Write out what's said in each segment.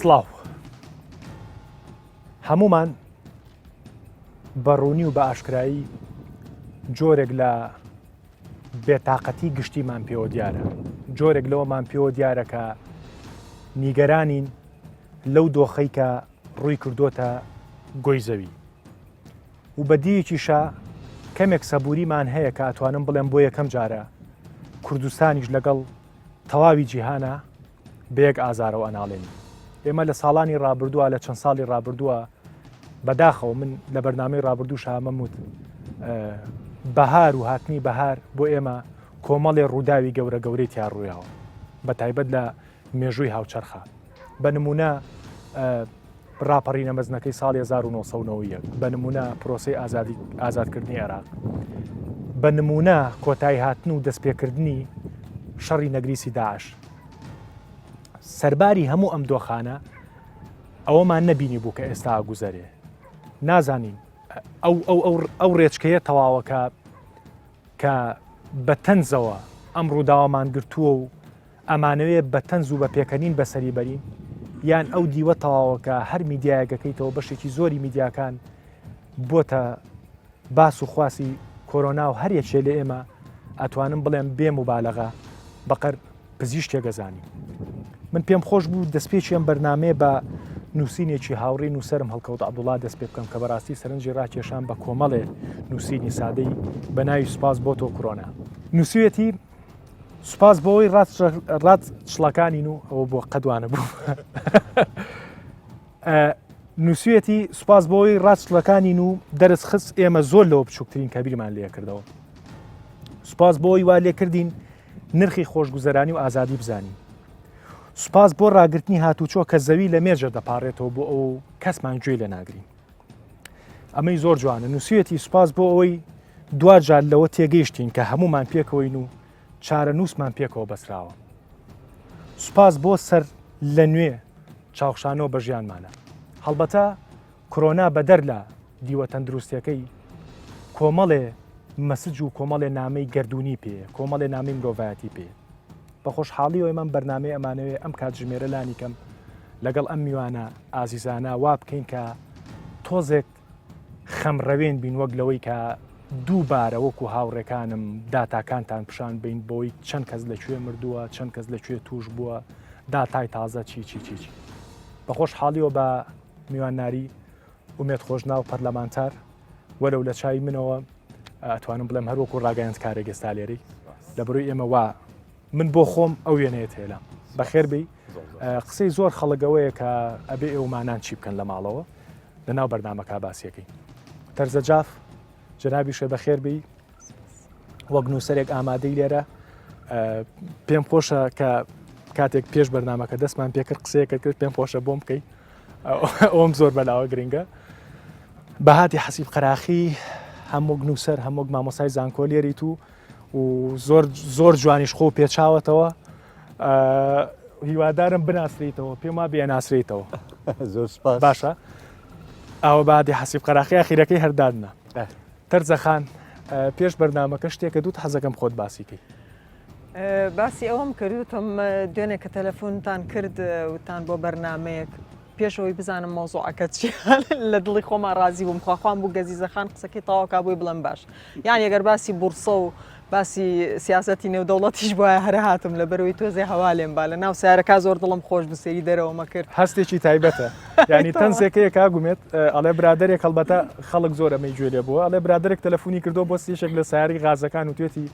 سڵاو هەمومان بەڕوونی و بە ئاشکرایی جۆرێک لە بێتاقەتی گشتیمان پێوە دیارە جۆرێک لەوەمان پێوە دیارە کە نیگەرانین لەو دۆخەی کە ڕووی کردوتە گۆی زەوی و بەدیەکیشە کەمێک سەبووریمان هەیە کە ئەتوانم بڵێم بۆ یەکەم جارە کوردستانیش لەگەڵ تەواوی جیهانە بەیەک ئازارەوە ئەناڵێنی ئێمە لە ساڵانی ڕابردووە لە چەند ساڵی ڕابردووە بەداخەوە من لە بەرنامەی ڕابردوو شامەموت بەهار و هاتنی بەهار بۆ ئێمە کۆمەڵێ ڕووداوی گەورە گەورەی تیا ڕوویەوە بە تایبەت لە مێژووی هاوچەرخە بە نمونە ڕاپەڕینە مەزنەکەی ساڵی 1990 بە نمونە پرۆسی ئازادکردنی عێراق بە نمونە کۆتایی هاتن و دەستپێکردنی شەڕی نەگریسی داعش سەرباری هەموو ئەم دۆخانە ئەوەمان نەبینی بوو کە ئێستا گوزەرێ نازانین ئەو ڕێچکەیە تەواوەکە کە بە تەنزەوە ئەم ڕووداوەمان گرتووە و ئەمانەوێ بە تەنز و بە پێکەنین بەسەری بەرین یان ئەو دیوە تەواوەکە هەر میدیایەکەکەیتەوە بەشێکی زۆری میدیاکان بۆتە باس و خواسی کۆرۆنا و هەر یەکێ لە ئێمە ئەتوانم بڵێم بێ مبالەغە بەقەر پزیشتێک گەزانی من پێم خۆش بوو دەستپێکی ئەم بەرنامەیە بە نووسینێکی هاوڕێی نووسەرم هەڵکەوت عەبدوڵڵا دەست پێ بکەم کە بەڕاستی سەرنجی ڕاکێشان بە کۆمەڵێ نووسینی سادەی بە ناوی سوپاس بۆ تۆ کۆرۆنا نووسویەتی سوپاس بۆەوەی ڕات شڵەکانین و ئەوە بۆ قەدوانە بوو نووسویەتی سوپاس بۆەوەی ڕاستشڵەکانین و دەرس خست ئێمە زۆر لەوە بچووکترین کەبیرمان لێ کردەوە سوپاس بۆەوەی وا لێکردین نرخی خۆشگوزەرانی و ئازادی بزانین سوپاس بۆ ڕاگررتنی هاتوچۆ کە زەوی لە مێژە دەپارێتەوە بۆ ئەو کەسمان گوێی لە ناگرین ئەمەی زۆر جوانە نووسویەتی سوپاس بۆ ئەوەی دوجار لەوە تێگەیشتین کە هەمومان پێکەوەین و چارە نووسمان پێکەوە بەسراوە سوپاس بۆ سەر لە نوێ چاوخشانەوە بە ژیانمانە هەڵبەتە کۆرۆنا بەدەر لە دیوە تەندروستیەکەی کۆمەڵێ مەسج و کۆمەڵێ نامەی گردردونی پێ کۆمەڵێ نامی مرۆڤایەتی پێ بە خۆشحاڵیەوە ئێمە بەرنامەی ئەمانەوێ ئەم کاتژمێرە لانی کەم لەگەڵ ئەم میوانە ئازیزانە وا بکەین کە تۆزێک خەمڕەوێن بین وەک لەوەی کە دووبارە وەکو هاوڕێکانم داتاکانتان پیشان بین بۆی چەند کەس لەکوێ مردووە چەند کەس لەکوێ توش بووە داتای تازە چی بە خۆشحاڵیەوە بە میوانناری ومێت خۆشنا و پەرلەمانتار وەرەو لە چای منەوە ئەتوانم بڵێم هەروەکو ڕاگەیاند کارێک ئێستا لێرەی لە بڕووی ئێمە وا من بۆ خۆم ئەو وێنەیە تێلام بەخێر بی قسەی زۆر خەڵگەوەیە کە ئەبێ ئێوەمانان چی بکەن لە ماڵەوە لەناو بەرنامەکە باسیەکەی تەرزە جاف جنابی شێ بەخێر بی وەک نووسەرێک ئامادەی لێرە پێم خۆشە کە کاتێک پێش بەرنامەکە دەستمان پێکرد قسەیەکە کرد پێم خۆشە بۆم بکەیت ئەوم زۆر بەلاوە گرنگە بەهاتی حەسیب قەراخی هەموو نووسەر هەموو مامۆسای زانکۆلێریت و زۆر جوانیش خۆ پێچاوەتەوە هیوادارم بناسریتەوە پێم وا بێناسریتەوە زۆر سپاس باشە ئەوە بەهاتی حەسیب قەراخی ئاخیرەکەی هەردادنە تەرزەخان پێش بەرنامەکە شتێکە دووت حەزەکەم خۆت باسیکەی باسی ئەوەم کردوتم دوێنێک کە تەلەفۆنتان کرد وتان بۆ بەرنمەیەک پێشەوەی بزانم مۆزوعەکە چی لە دڵی خۆمان ڕازی بووم خواخوام بوو گەزیزەخان قسەکەی تاواکا بۆی بڵم باش یان ئەگەر باسی بورسە و باسی سیاسەتی نێودەوڵەتیش بۆە هەرە هاتم لە بەرەوەی تۆزێ هەوالێم با لە ناو سیارەکە زۆر دڵم خۆش بسەری دەرەوەمە کرد هەستێکی تایبەتە ینی تەنزێکەیە کاگومێت ئەڵێ برادێک هەڵبەتە خەڵک زۆر ئەمەی گوێ لێ بووە ئەڵێ برادێک تەلەفۆنی کردو بۆ سێشێک لە سیاری غازەکان و توێتی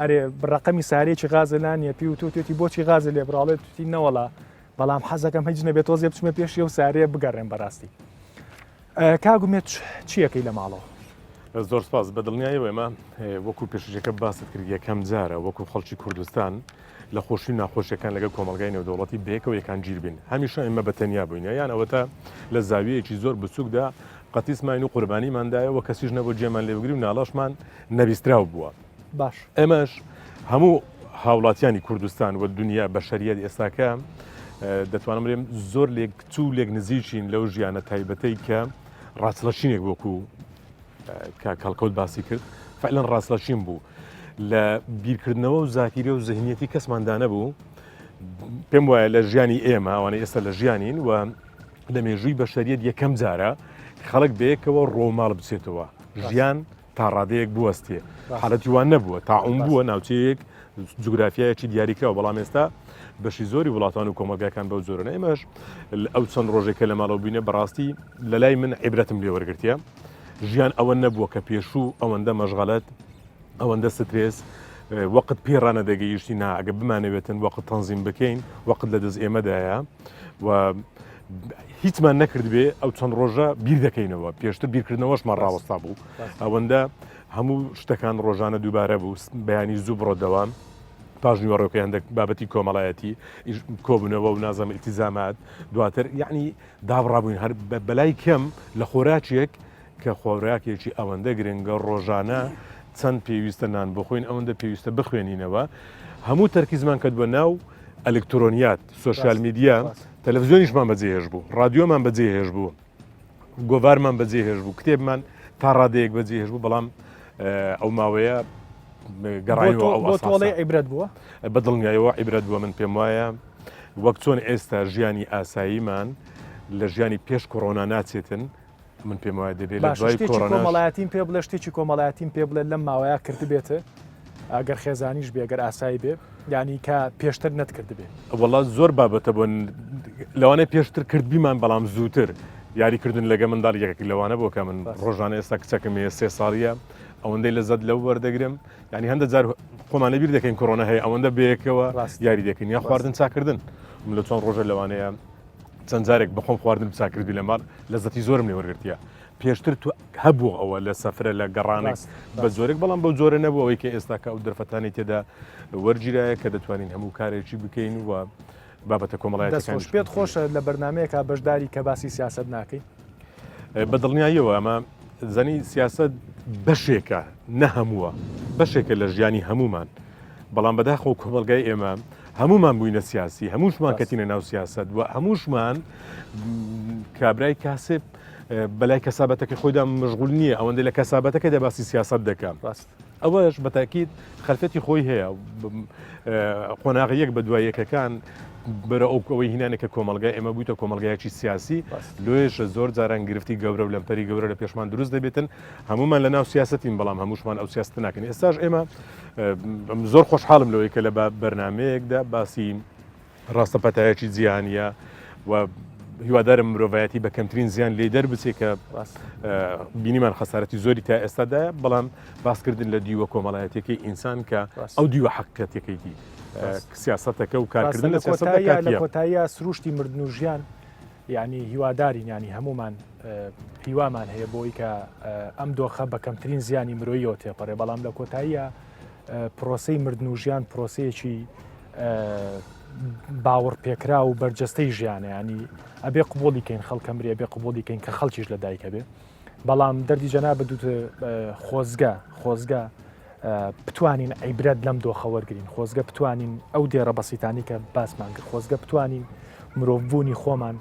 ئەرێ ڕقەمی سارێکی غازە لانیە پێی و توێتی بۆچی غازە لێ بڕاڵێت توتی نەوەڵا بەڵام حەزەکەم هیچ نەبێت تۆزێ بچمە پێشی و سارەیە بگەڕێن بەڕاستی کاگومێت چیەکەی لە ماڵەوە زۆر سپاس بە دڵنیایەوە ئێمە وەکو پێشەکە باست کرد یەکەم جارە وەکو خەڵکی کوردستان لە خۆشی ناخۆشیەکان لەگەڵ کۆمەلگای نێودەوڵەتی بەیەکەوە یەکان گیر بین هەمیشە ئێمە بەتەنیا بووینە یان ئەوەتە لە زاویەکی زۆر بچووکدا قەتیسمان و قوربانیماندایەوە کەسیش نەبوو جێمان لێبگری و ناڵاشمان نەبیستراو بووە باش ئێمەش هەموو هاوڵاتیانی کوردستان و دنیا بە شەریەت ئێستاکە دەتوانم بڵێم زۆر لێک کچوو لێک نزیکین لەو ژیانە تایبەتەی کە ڕاستلەشینێک وەکو کاڵکەوت باسی کرد فعلەن ڕاستلەشین بوو لە بیرکردنەوە و زاکیرە و زەهنیەتی کەسماندانە بوو پێم وایە لە ژیانی ئێمە ئەوانە ئێستا لە ژیانین و لە مێژووی بەشەریەت یەکەم جارە خەڵک بەیەکەوە ڕۆماڵ بچێتەوە ژیان تا ڕادەیەک بوەستێ حالەتی وان نەبووە تاعوم بووە ناوچەیەک جوگرافیایەکی دیاریکراوە بەڵام ئێستا بەشی زۆری وڵاتان و کۆمەلگاکان بەو زۆرە ئێمەش ئەو چەند ڕۆژێکە لە ماڵەوە بووینە بەڕاستی لە لای من عیبرەتم لێ وەرگرتیە ژیان ئەوە نەبووە کە پێشوو ئەوەندە مەشغەلەت ئەوەندە سترێس وەقت پێڕانە دەگەیشتی نا ئەگە بمانەوێتن وەقت تەنزیم بکەین وەقت لە دەست ئێمەدایە و هیچمان نەکرد بێ ئەو چەند ڕۆژە بیر دەکەینەوە پێشتر بیرکردنەوەشمان ڕاوەستا بوو ئەوەندە هەموو شتەکان ڕۆژانە دووبارە بوو بەیانی زوو بڕۆدەوام پاژنیوەڕۆکەیان بابەتی کۆمەڵایەتی کۆبوونەوە و نازەم ئیلتیزامات دواتر یعنی دابڕابووین هەر بەلای کەم لە خۆراکێک کە خۆراکێکی ئەوەندە گرنگە ڕۆژانە چەند پێویستە نان بخۆین ئەوەندە پێویستە بخوێنینەوە هەموو تەرکیزمان کە بە ناو ئەلکترۆنیات سوۆسیال میدیا تەلەڤیزیۆنیشمان بەجێهێش بوو ڕادیۆمان بەجێهێش بوو گۆڤارمان بەجێهێش بوو کتێبمان تا ڕادەیەک بەجێهێش بوو بەڵام ئەو ماوەیە گەڕایەوە ئەو تۆڵی عیبرەت بووە بەدڵنیایەوە عیبرەت بووە من پێم وایە وەک چۆن ئێستا ژیانی ئاساییمان لە ژیانی پێش کۆڕۆنا ناچێتن من پێم وایە دەبێت لە دوای کۆمەڵایەتیم پێ بڵێ شتێکی کۆمەڵایەتیم پێ بڵێ لەم ماوەیە کرد بێتە ئەگەر خێزانیش بێ ئەگەر ئاسایی بێ ینی کە پێشتر نەتکرد بێ وەڵات زۆر بابەتە بۆن لەوانەیە پێشتر کردبیمان بەڵام زووتر یاریکردن لەگە منداڵ یەکێک لەوانە بۆ کە من ڕۆژانە ئێستا کچەکەم 3 ساڵیە ئەوەندەی لە زەد لەو وەردەگرم ینی هەندە جار خۆمانە بیر دەکەین کۆڕۆنا هەیە ئەوەندە بەیەکەوە یاری دەکەین یا خواردن چاکردن لە چۆن ڕۆژە لەوانەیە چەند جارێک بەخۆم خواردن چاکردی لە ماڵ لە زەتی زۆرم لێ وەرگرتیە پێشتر تو هەبوو ئەوە لە سەفرە لە گەڕانێک بە زۆرێک بەڵام بەو جۆرە نەبوو ئەوەی کە ئێستا کە ئەو دەرفەتانی تێدا وەرگیرایە کە دەتوانین هەموو کارێکی بکەین و بابەتە کۆمەڵایەتەکان پێت خۆشە لە بەرنمەیەکە بەشداری کە باسی سیاست ناکەین بەدڵنیاییەوە ئەمە زەنی سیاست بەشێکە نە هەمووە بەشێکە لە ژیانی هەمومان بەڵام بەداخەوە کۆمەلگای ئێمە هەمومان بووینە سیاسی هەمووشمان کەتینە ناو سیاست و هەمووشمان کابرای کاسب بەلای کەسابەتەکە خۆیدا مشغول نییە ئەوەندە لە کەسابەتەکە دەباسی سیاست دەکەم ئەوەش بەتاکید خەلفەتی خۆی هەیە قۆناغیەک بە دوایەکەکان بەرە ئەوەی هینانێکە کۆمەلگای ئێمە بوویتە کۆمەلگایەکی سیاسی لۆیشە زۆر جاران گرفتی گەورە و لەمپەری گەورە لە پێشمان دروست دەبێتن هەمومان لە ناو سیاستین بەڵام هەمووشمان ئەو سیاست ناکەین ئێستاش ئێمە زۆر خۆشحاڵم لەوەی کە لە بەرنمەیەکدا باسی ڕاستەپەتایەکی جیهانیە و هیوادارم مرۆڤایەتی بە کەمترین زیان لێ دەربچێت کە بینیمان خەسارەتی زۆری تا ئێستادایە بەڵام باسکردن لە دیوە کۆمەڵایەتەکەی ئینسان کە ئەو دیوە حقیقەتەکەیکی سیاستەکە و کارکردن لە لە کۆتاییە سروشتی مردن و ژیان یعنی هیوادارین ینی هەمومان هیوامان هەیە بۆی کە ئەم دۆخە بە کەمترین زیانی مرۆیەوە تێپەڕێ بەڵام لە کۆتاییە پرۆسەی مردن و ژیان پرۆسەیەکی باوەڕ پێکرا و بەرجەستەی ژیانە ینی ئەبێ قبوڵیکەین خەڵکەمری ئەبێ قبوڵیکەین کە خەڵکیش لە دایکە بێ بەڵام دەردی جەنا بدوت خۆزگە بتوانین عیبرەت لەم دۆخە وەرگین خۆزگە بتوانین ئەو دێڕە بەسیتانی کە باسمان کرد خۆزگە بتوانین مرۆڤبوونی خۆمان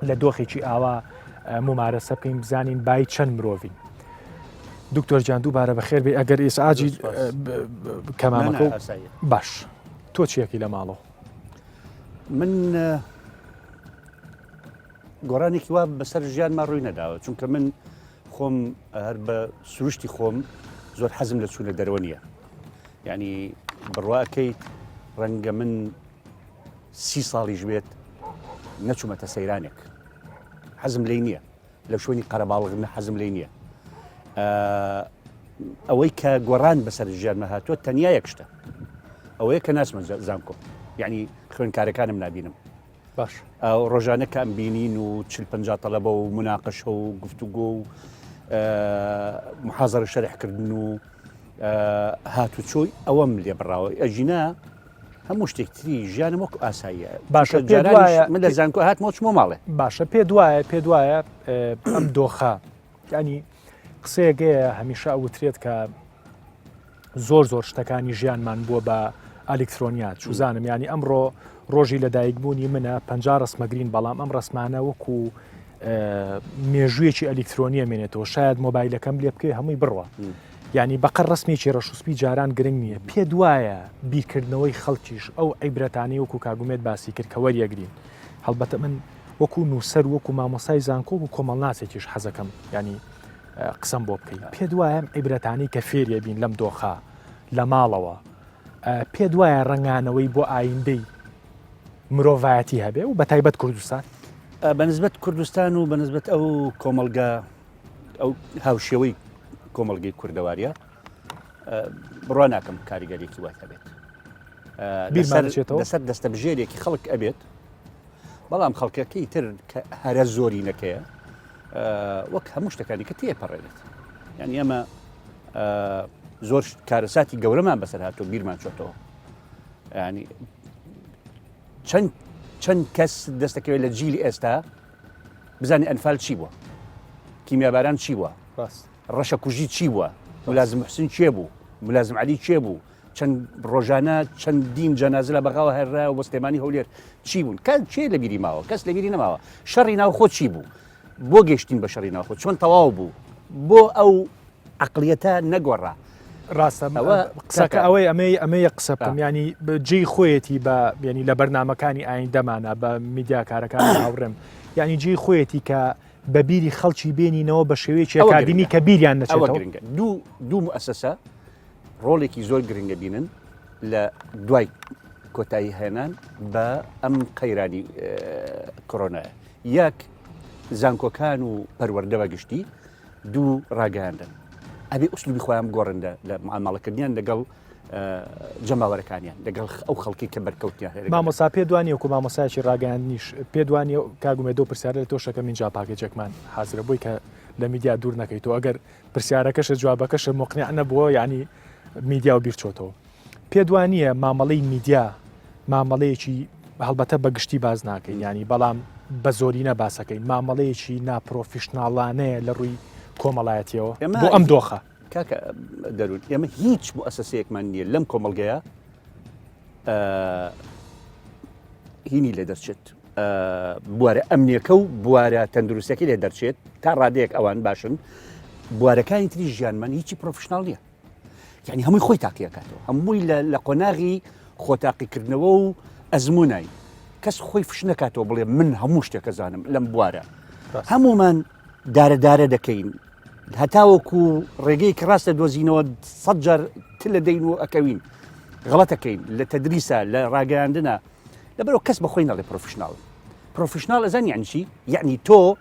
لە دۆخێکی ئاوا ممارەسە بکەین بزانین بای چەند مرۆڤین دکتۆر جان دووبارە بەخێر بێ ئەگەر ئێسعاجی کەمامەکە باش تۆ چیەکی لە ماڵەوە من گۆڕانێکی وا بەسەر ژیانمان ڕووی نەداوە چونکە من خۆم هەر بە سروشتی خۆم زۆر حەزم لە چوونە دەرەوە نییە یعنی بڕواکەیت ڕەنگە من 30 ساڵیش بێت نەچوومەتە سەیرانێک حەزم لێی نییە لە شوێنی قەرەباڵغ حەزم لێی نییە ئەوەی کە گۆڕان بەسەر ژیانمە هاتووە تەنیا یەک شتە ئەوەیە کە ناسمە زانکۆ یعنی خوێنکارەکانم نبینم باش ڕۆژانە کە ئەم بینین و 40-50 تەڵەبە و مناقەشە و گفتوگۆ و محازەرە شەرحکردن و هاتوچۆی ئەوەم لێ بڕاوە ئەژینا هەموو شتێکتری ژیانم وەکو ئاساییە باشە من لە زانکۆ هاتمەوە چمۆ ماڵێ باشە پێ دوایە ئەم دۆخە ینی قسەیەگەیە هەمیشە ئەوترێت کە زۆر شتەکانی ژیانمان بووە بە ئەلکترۆنیات چوزانم ینی ئەمڕۆ ڕۆژی لەدایکبوونی منە 50 ڕسمەگرین بەڵام ئەم ڕسمانە وەکو مێژوویەکی ئەلکترۆنیە مێنێتەوە شاید مۆبایلەکەم لێ بکەی هەمووی بڕوە ینی بەقەر ڕستمێکی ڕەشوسپی جاران گرنگ نییە پێ دوایە بیرکردنەوەی خەڵکیش ئەو ئەیبرەتانی وەکو کاگومێت باسی کرد کە وەریەگرین هەڵبەتە من وەکو نووسەر وەکو مامۆسای زانکۆ و کۆمەڵناسێکیش حەزەکەم ینی قسم بۆ بکەین پێ دوایە ئەیبرەتانی کە فێریە بین لەم دۆخە لە ماڵەوە پێ دوایە ڕنگانەوەی بۆ ئایندەی مرۆڤایەتی هەبێ و بە تایبەت کوردستان بەنسبەت کوردستان و بەنسبەت ئەو کۆمەلگا ئەو هاوشێوەی کۆمەلگەی کوردەواریە بڕوا ناکەم کاریگەریەکی وای هەبێت لەسەر دەستەبژێرێکی خەڵک ئەبێت بەڵام خەڵکەکەی تر هەرە زۆری نەکەیە وەک هەموو شتەکانی کە تێپەڕێت یعنی ئەمە زۆر کارەساتی گەورەمان بەسەر هاتۆ بیرمان چۆتەوە ینی چەند کەس دەستەکەوێت لە جیلی ئێستا بزانێ ئەنفال چی بووە کیمیاباران چی بووە ڕەشە کوژی چی بووە ملازم محسن چێ بوو ملازم علی چێ بوو چەند ڕۆژانە چەندین جەنازە لە بەغاوە هێرا و بەستێمانی هەولێر چی بوون کەس چێ لە بیری ماوە کەس لە بیری نەماوە شەڕی ناوخۆ چی بوو بۆ گەشتین بە شەڕی ناوخۆ چۆن تەواو بوو بۆ ئەو عەقلیەتە نەگۆڕا ڕاستە قسەکە ئەوەی ئەمەیە قسە بکەم ینی جێی خۆیەتی بە ینی لە بەرنمەکانی ئایندەمانە بە میدیاکارەکان هاوڕێم ینی جێی خۆیەتی کە بە بیری خەڵکی بێنینەوە بە شێوەیەکی ئەکادمی کە بیریان نەچێتەوە دوو مؤسسە ڕۆڵێکی زۆر گرنگە بینن لە دوای کۆتایی هێنان بە ئەم قەیرانی کۆرۆنایە یەک زانکۆکان و پەروەردە گشتی دوو ڕاگەاندن ئەبێ ئوسلوبی خۆیان گۆڕندە لە ماماڵەکردیان لەگەڵ جەماوەرەکانیان لەگەڵ ئەو خەڵکی کە بەرکەوتیان مامۆسا پێ دوانی وەکو مامۆسایکی ڕاگەیان نیش پێ دوانی کاگومێ دۆ پرسیارە لە تۆشەکە منجا پاکێجێکمان حازرە بۆی کە لە میدیا دوور نەکەیت تۆ ئەگەر پرسیارەکەشە جوابەکەشە مقنع نەبووە ینی میدیا و بیر چۆتەوە پێ دوانیە مامەڵەی میدیا مامەڵەیەکی هەڵبەتە بەگشتی باز ناکەین ینی بەڵام بە زۆرینە باسەکەین مامەڵەیەکی ناپرۆفیشناڵانەیە لە ڕووی کۆمەڵایەتیەوە بۆ ئەم دۆخە کاکە دەرون ئێمە هیچ بۆ ئەسەسەیەکمان نییە لەم کۆمەڵگەیە هینی لێ دەرچێت بوارە ئەمنیەکە و بوارە تەندروستەکە لێ دەرچێت تا ڕادەیەک ئەوان باشن بوارەکانی تری ژیانمان هیچی پرۆفشناڵ نییە یعنی هەمووی خۆی تاقیەکاتەوە هەمووی لە قۆناغی خۆتاقیکردنەوە و ئەزمونای کەس خۆی فش نکاتەوە بڵێ من هەموو شتێکە زانم لەم بوارە هەمومان دارە دەکەین هەتاوەکو ڕێگەی کە ڕاستە دۆزینەوە 100 جار تل لە دەین و ئەکەوین غەڵەتەکەین لە تەدریسە لە ڕاگەاندنە لەبەرەوە کەس بەخۆی نەڵێ پرۆفشناڵ ئەزان یعنی چی یعنی تۆ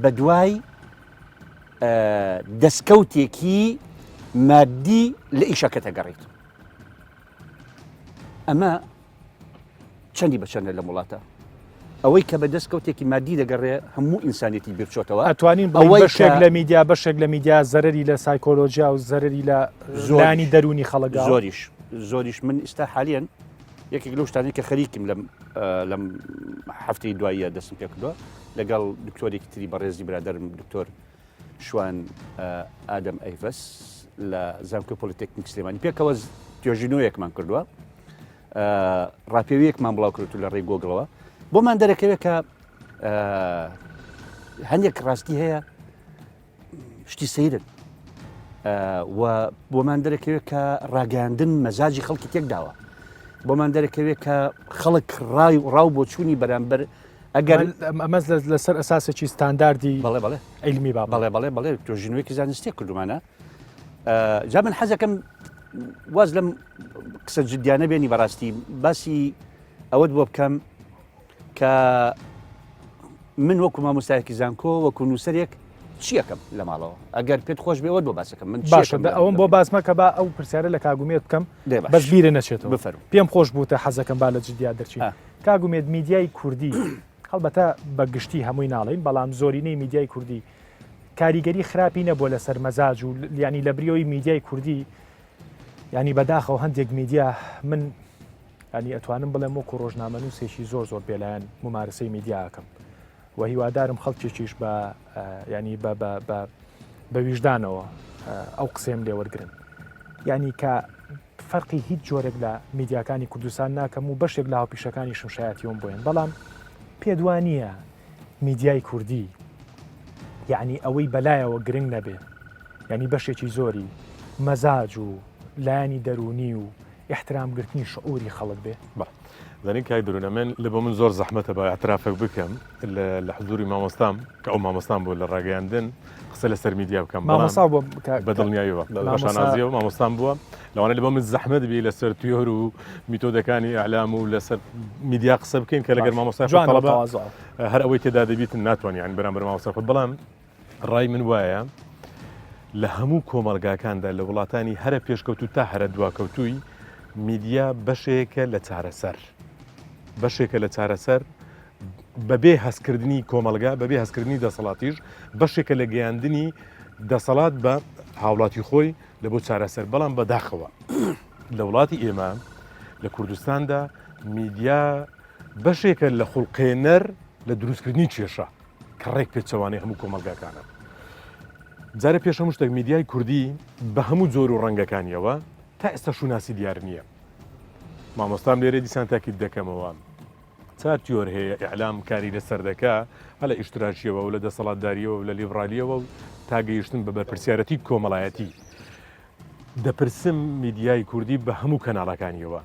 بە دوای دەستکەوتێکی مادی لە ئیشەکە دەگەڕیت ئەمە چەندی بەچەندە لە وڵاتە ئەوەی کە بە دەستکەوتێکی مادی دەگەڕێ هەموو ئینسانێتی بیرچۆتەوە ئەتوانین بەشێک لە میدیا بەشێک لە میدیا زەرری لە سایکۆلۆژیا و زەرری لە زۆرانی دەرونی خەڵک زۆریش من ئستا حالیان یەکێک لەو شتانی کە خەریکم لەم هەفتەی دواییە دەستم پێ کردووە لەگەڵ دکتۆرێکی تری بەڕێزی برادرم دکتۆر شوان ئادەم ئەیڤەس لە زانکۆ پۆلیتێکنیک سلێمانی پێکەوە توێژینەوەیەکمان کردووە ڕاپێوەیەکمان بڵاو کردو لە ڕێی گۆگڵەوە بۆمان دەرەکەوێت کە هەندێک ڕاستی هەیە شتی سەیرن و بۆمان دەرەکەوێت کە ڕاگەاندن مەزاجی خەڵکی تێک داوە بۆمان دەرەکەوێت کە خەڵک ڕاو بۆ چوونی بەرامبەر ئەگەر ئەمە لەسەر ئەساسێکی ستانداردی بەڵێ عیلمی بەڵێ توێژینەوەیەکی زانستی کردومانە جا من حەزەکەم واز لەم قسە جدیانە بێنی بەڕاستی باسی ئەوەت بۆ بکەم کە من وەکو مامۆستایەکی زانکۆ وەکو نووسەرێک چیەکەم لە ماڵەوە ئەگەر پێت خۆش بێەوە بۆ باسەکەم من باشە ئەوم بۆ باسمەکە با ئەو پرسیارە لە کاگومێت بکەم بەس بیرە نەچێتەوە بفەرمو پێم خۆش بووتە حەزەکەم با لە جدیا دەرچین کاگومێت میدیای کوردی هەڵبەتە بەگشتی هەمووی ناڵین بەڵام زۆرینەی میدیای کوردی کاریگەری خراپی نەبووە لەسەر مەزاج و ینی لە بریەوەی میدیای کوردی ینی بەداخەوە هەندێک میدیا من ینی ئەتوانم بڵێم وەکو ڕۆژنامە نووسێکی زۆر بێلایەن ممارسەی میدیاکەم و هیوادارم خەڵکێکیش بە ینی بە ویژدانەوە ئەو قسەم لێ وەرگرن ینی کە فەرقی هیچ جۆرێک لە میدیاکانی کوردستان ناکەم و بەشێک لە هاوپیشەکانی شمشایەتیەوەم بۆیان بەڵام پێدوانیە میدیای کوردی یعنی ئەوەی بەلایەوە گرنگ نەبێ ینی بەشێکی زۆری مەزاج و لایانی دەرونی و احترامگرتنی شعوری خەڵک بێ. زانین کای دەروونە من لە بۆ من زۆر زەحمەتە بە اعترافێک بکەم لە حضوری مامۆستام کە ئەو مامۆستان بوو لە ڕاگەیاندن قسە لەسەر میدیا بکەم مامۆستا بووە بەدڵنیاییەوە بەشانازیەوە مامۆستان بووە لەوانە لە بۆ من زەحمەت بی لەسەر توێر و میتۆدەکانی ئەعلام و لەسەر میدیا قسە بکەین کە لەگەر مامۆستای خۆڵەبە هەر ئەوەی تێدا دەبیتن ناتوانانی یان بەرامبەر مامۆستا خۆ بەڵام ڕای من وایە لە هەموو کۆمەلگاکاندا لە وڵاتانی هەرە پێشکەوتو تا هەرە دواکەوتووی میدیا بەشێکە لە چارەسەر بەشێکە لە چارەسەر بەبێ هەستکردنی کۆمەلگا بەبێ هەستکردنی دەسەڵاتیش بەشێکە لە گەیاندنی دەسەڵات بە هاوڵاتی خۆی لە بۆ چارەسەر بەڵام بەداخەوە لە وڵاتی ئێمە لە کوردستاندا میدیا بەشێکە لە خوڵقێنەر لە دروستکردنی کێشە کە ڕێک پێچەوانەی هەموو کۆمەلگاکانە جارە پێش هەموو شتێک میدیای کوردی بە هەموو جۆر و ڕەنگەکانیەوە تا ئێستا شوناسی دیار نییە مامۆستام لێرە دیسان تاکید دەکەمەوە چار تیۆر هەیە ئیعلام کاری لەسەر دەکا هەلە ئیشتراکیەوە و لە دەسەڵاتداریەوە و لە لیبرالیەوە و تا گەیشتن بە بەرپرسیارەتی کۆمەڵایەتی دەپرسم میدیای کوردی بە هەموو کەناڵەکانیەوە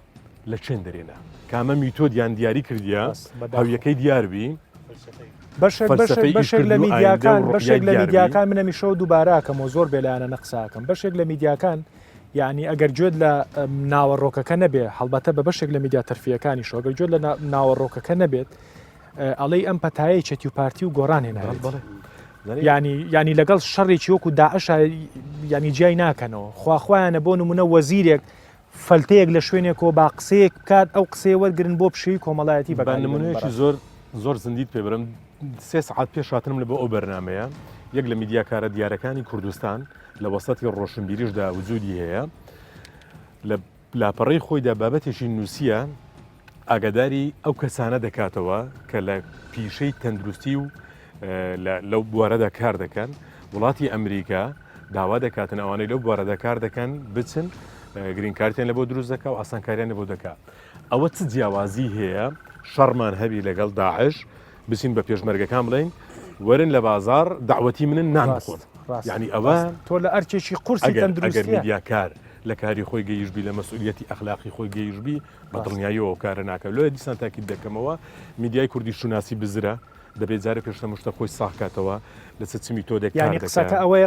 لە چێن دەرێنە کامە میتۆدیان دیاری کردیە هاویەکەی دیاربی بەشێک لە میدیاکان بەشێک لە میدیاکان منەمیشەوە دووباراکەمەوە زۆر بێلایەنە نەقساکەم بەشێک لە میدیاکان یعنی ئەگەر گوێت لە ناوەڕۆکەکە نەبێ هەڵبەتە بە بەشێک لە میدیا تەرفیەکانی شۆ ئەگەر گوێت لە ناوەڕۆکەکە نەبێت ئەڵەی ئەم پەتایە چەتی و پارتی و گۆڕان هێناێت ینی لەگەڵ شەڕێکی وەکو داعش ینی جیای ناکەنەوە خواخوایانە بۆ نمونە وەزیرێک فەلتەیەک لە شوێنێکەوە با قسەیەک بکات ئەو قسەی وەرگرن بۆ پشوی کۆمەڵایەتی بە نمونەیەکی زۆر زندیت پێبرم 3 ساعت پێش هاتنم لە بۆ ئەو بەرنمەیە یەک لە میدیاکارە دیارەکانی کوردستان لە وەسەتی ڕۆشنبیریشدا وجودی هەیە لە لاپەڕی خۆیدا بابەتێکی نووسە ئاگاداری ئەو کەسانە دەکاتەوە کە لە پیشەی تەندروستی و لەو بوارەدا کار دەکەن وڵاتی ئەمریکا داوا دەکاتن ئەوانەی لەو بوارەدا کار دەکەن بچن گرین کارتیان لە بۆ دروست دەکا و ئاسانکاریان لە بۆ دەکات ئەوە چ جیاوازی هەیە شەڕمان هەبی لەگەڵ داعش بچین بە پێشمەرگەکان بڵین وەرن لە بازار داوەتی منن نان بخۆن یعنی ئەوە تۆ لە ئەرچێکی قورسی ئەگەر میدیاکار لە کاری خۆی گەیشتبی لە مەسئولیەتی ئەخلاقی خۆی گەیشتبی بە دڵنیاییەوە کارە ناکەوێت لە دیسان تاکید دەکەمەوە میدیای کوردی شوناسی بزرە دەبێت جارە پێشتە مشتە خۆی ساخکاتەوە لە چمی تۆ ینی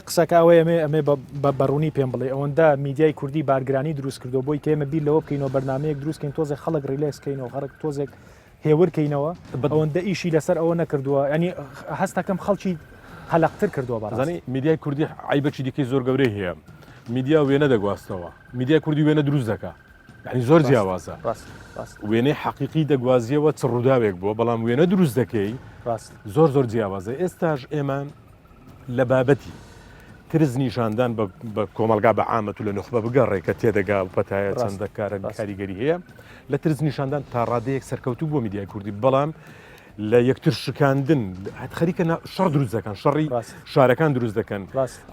قسەکە ئەوەیە ئەمێ بە بەڕوونی پێم بڵێ ئەوەندا میدیای کوردی بارگرانی دروست کردو بۆی کێمە بیر لەوە بکەینەوە بەرنمەیەک دروستکەین تۆزێک خەڵک ڕیلێسکەینەوە خەڵک تۆزێک هێورکەینەوە ئەوەندە ئیشی لەسەر ئەوە نەکردووە ینی هەستەکەم خەڵکی هەلقتر کردووە بەزانانی میدیای کوردی عیبەکی دیکەی زۆر گەورەی هەیە میدیا وێنە دەگواستەوە میدیا کوردی وێنە دروست دەکە یعنی زۆر جیاوازە وێنەی حەقیقی دەگوازیەوە چ ڕووداوێک بووە بەڵام وێنە دروست دەکەی زۆر جیاوازە ئێستاش ئێمە لە بابەتی ترز نیشاندان بە کۆمەلگا بە عامەت و لە نخبە بگەڕێ کە تێدەگا و پەتایە چەندە کارە کاریگەری هەیە لە ترز نیشاندان تا ڕادەیەک سەرکەوتوو بۆ میدیای کوردی بەڵام لە یەکتر شکاندن خەریکە شەڕ دروست دەکەن شەڕی شارەکان دروست دەکەن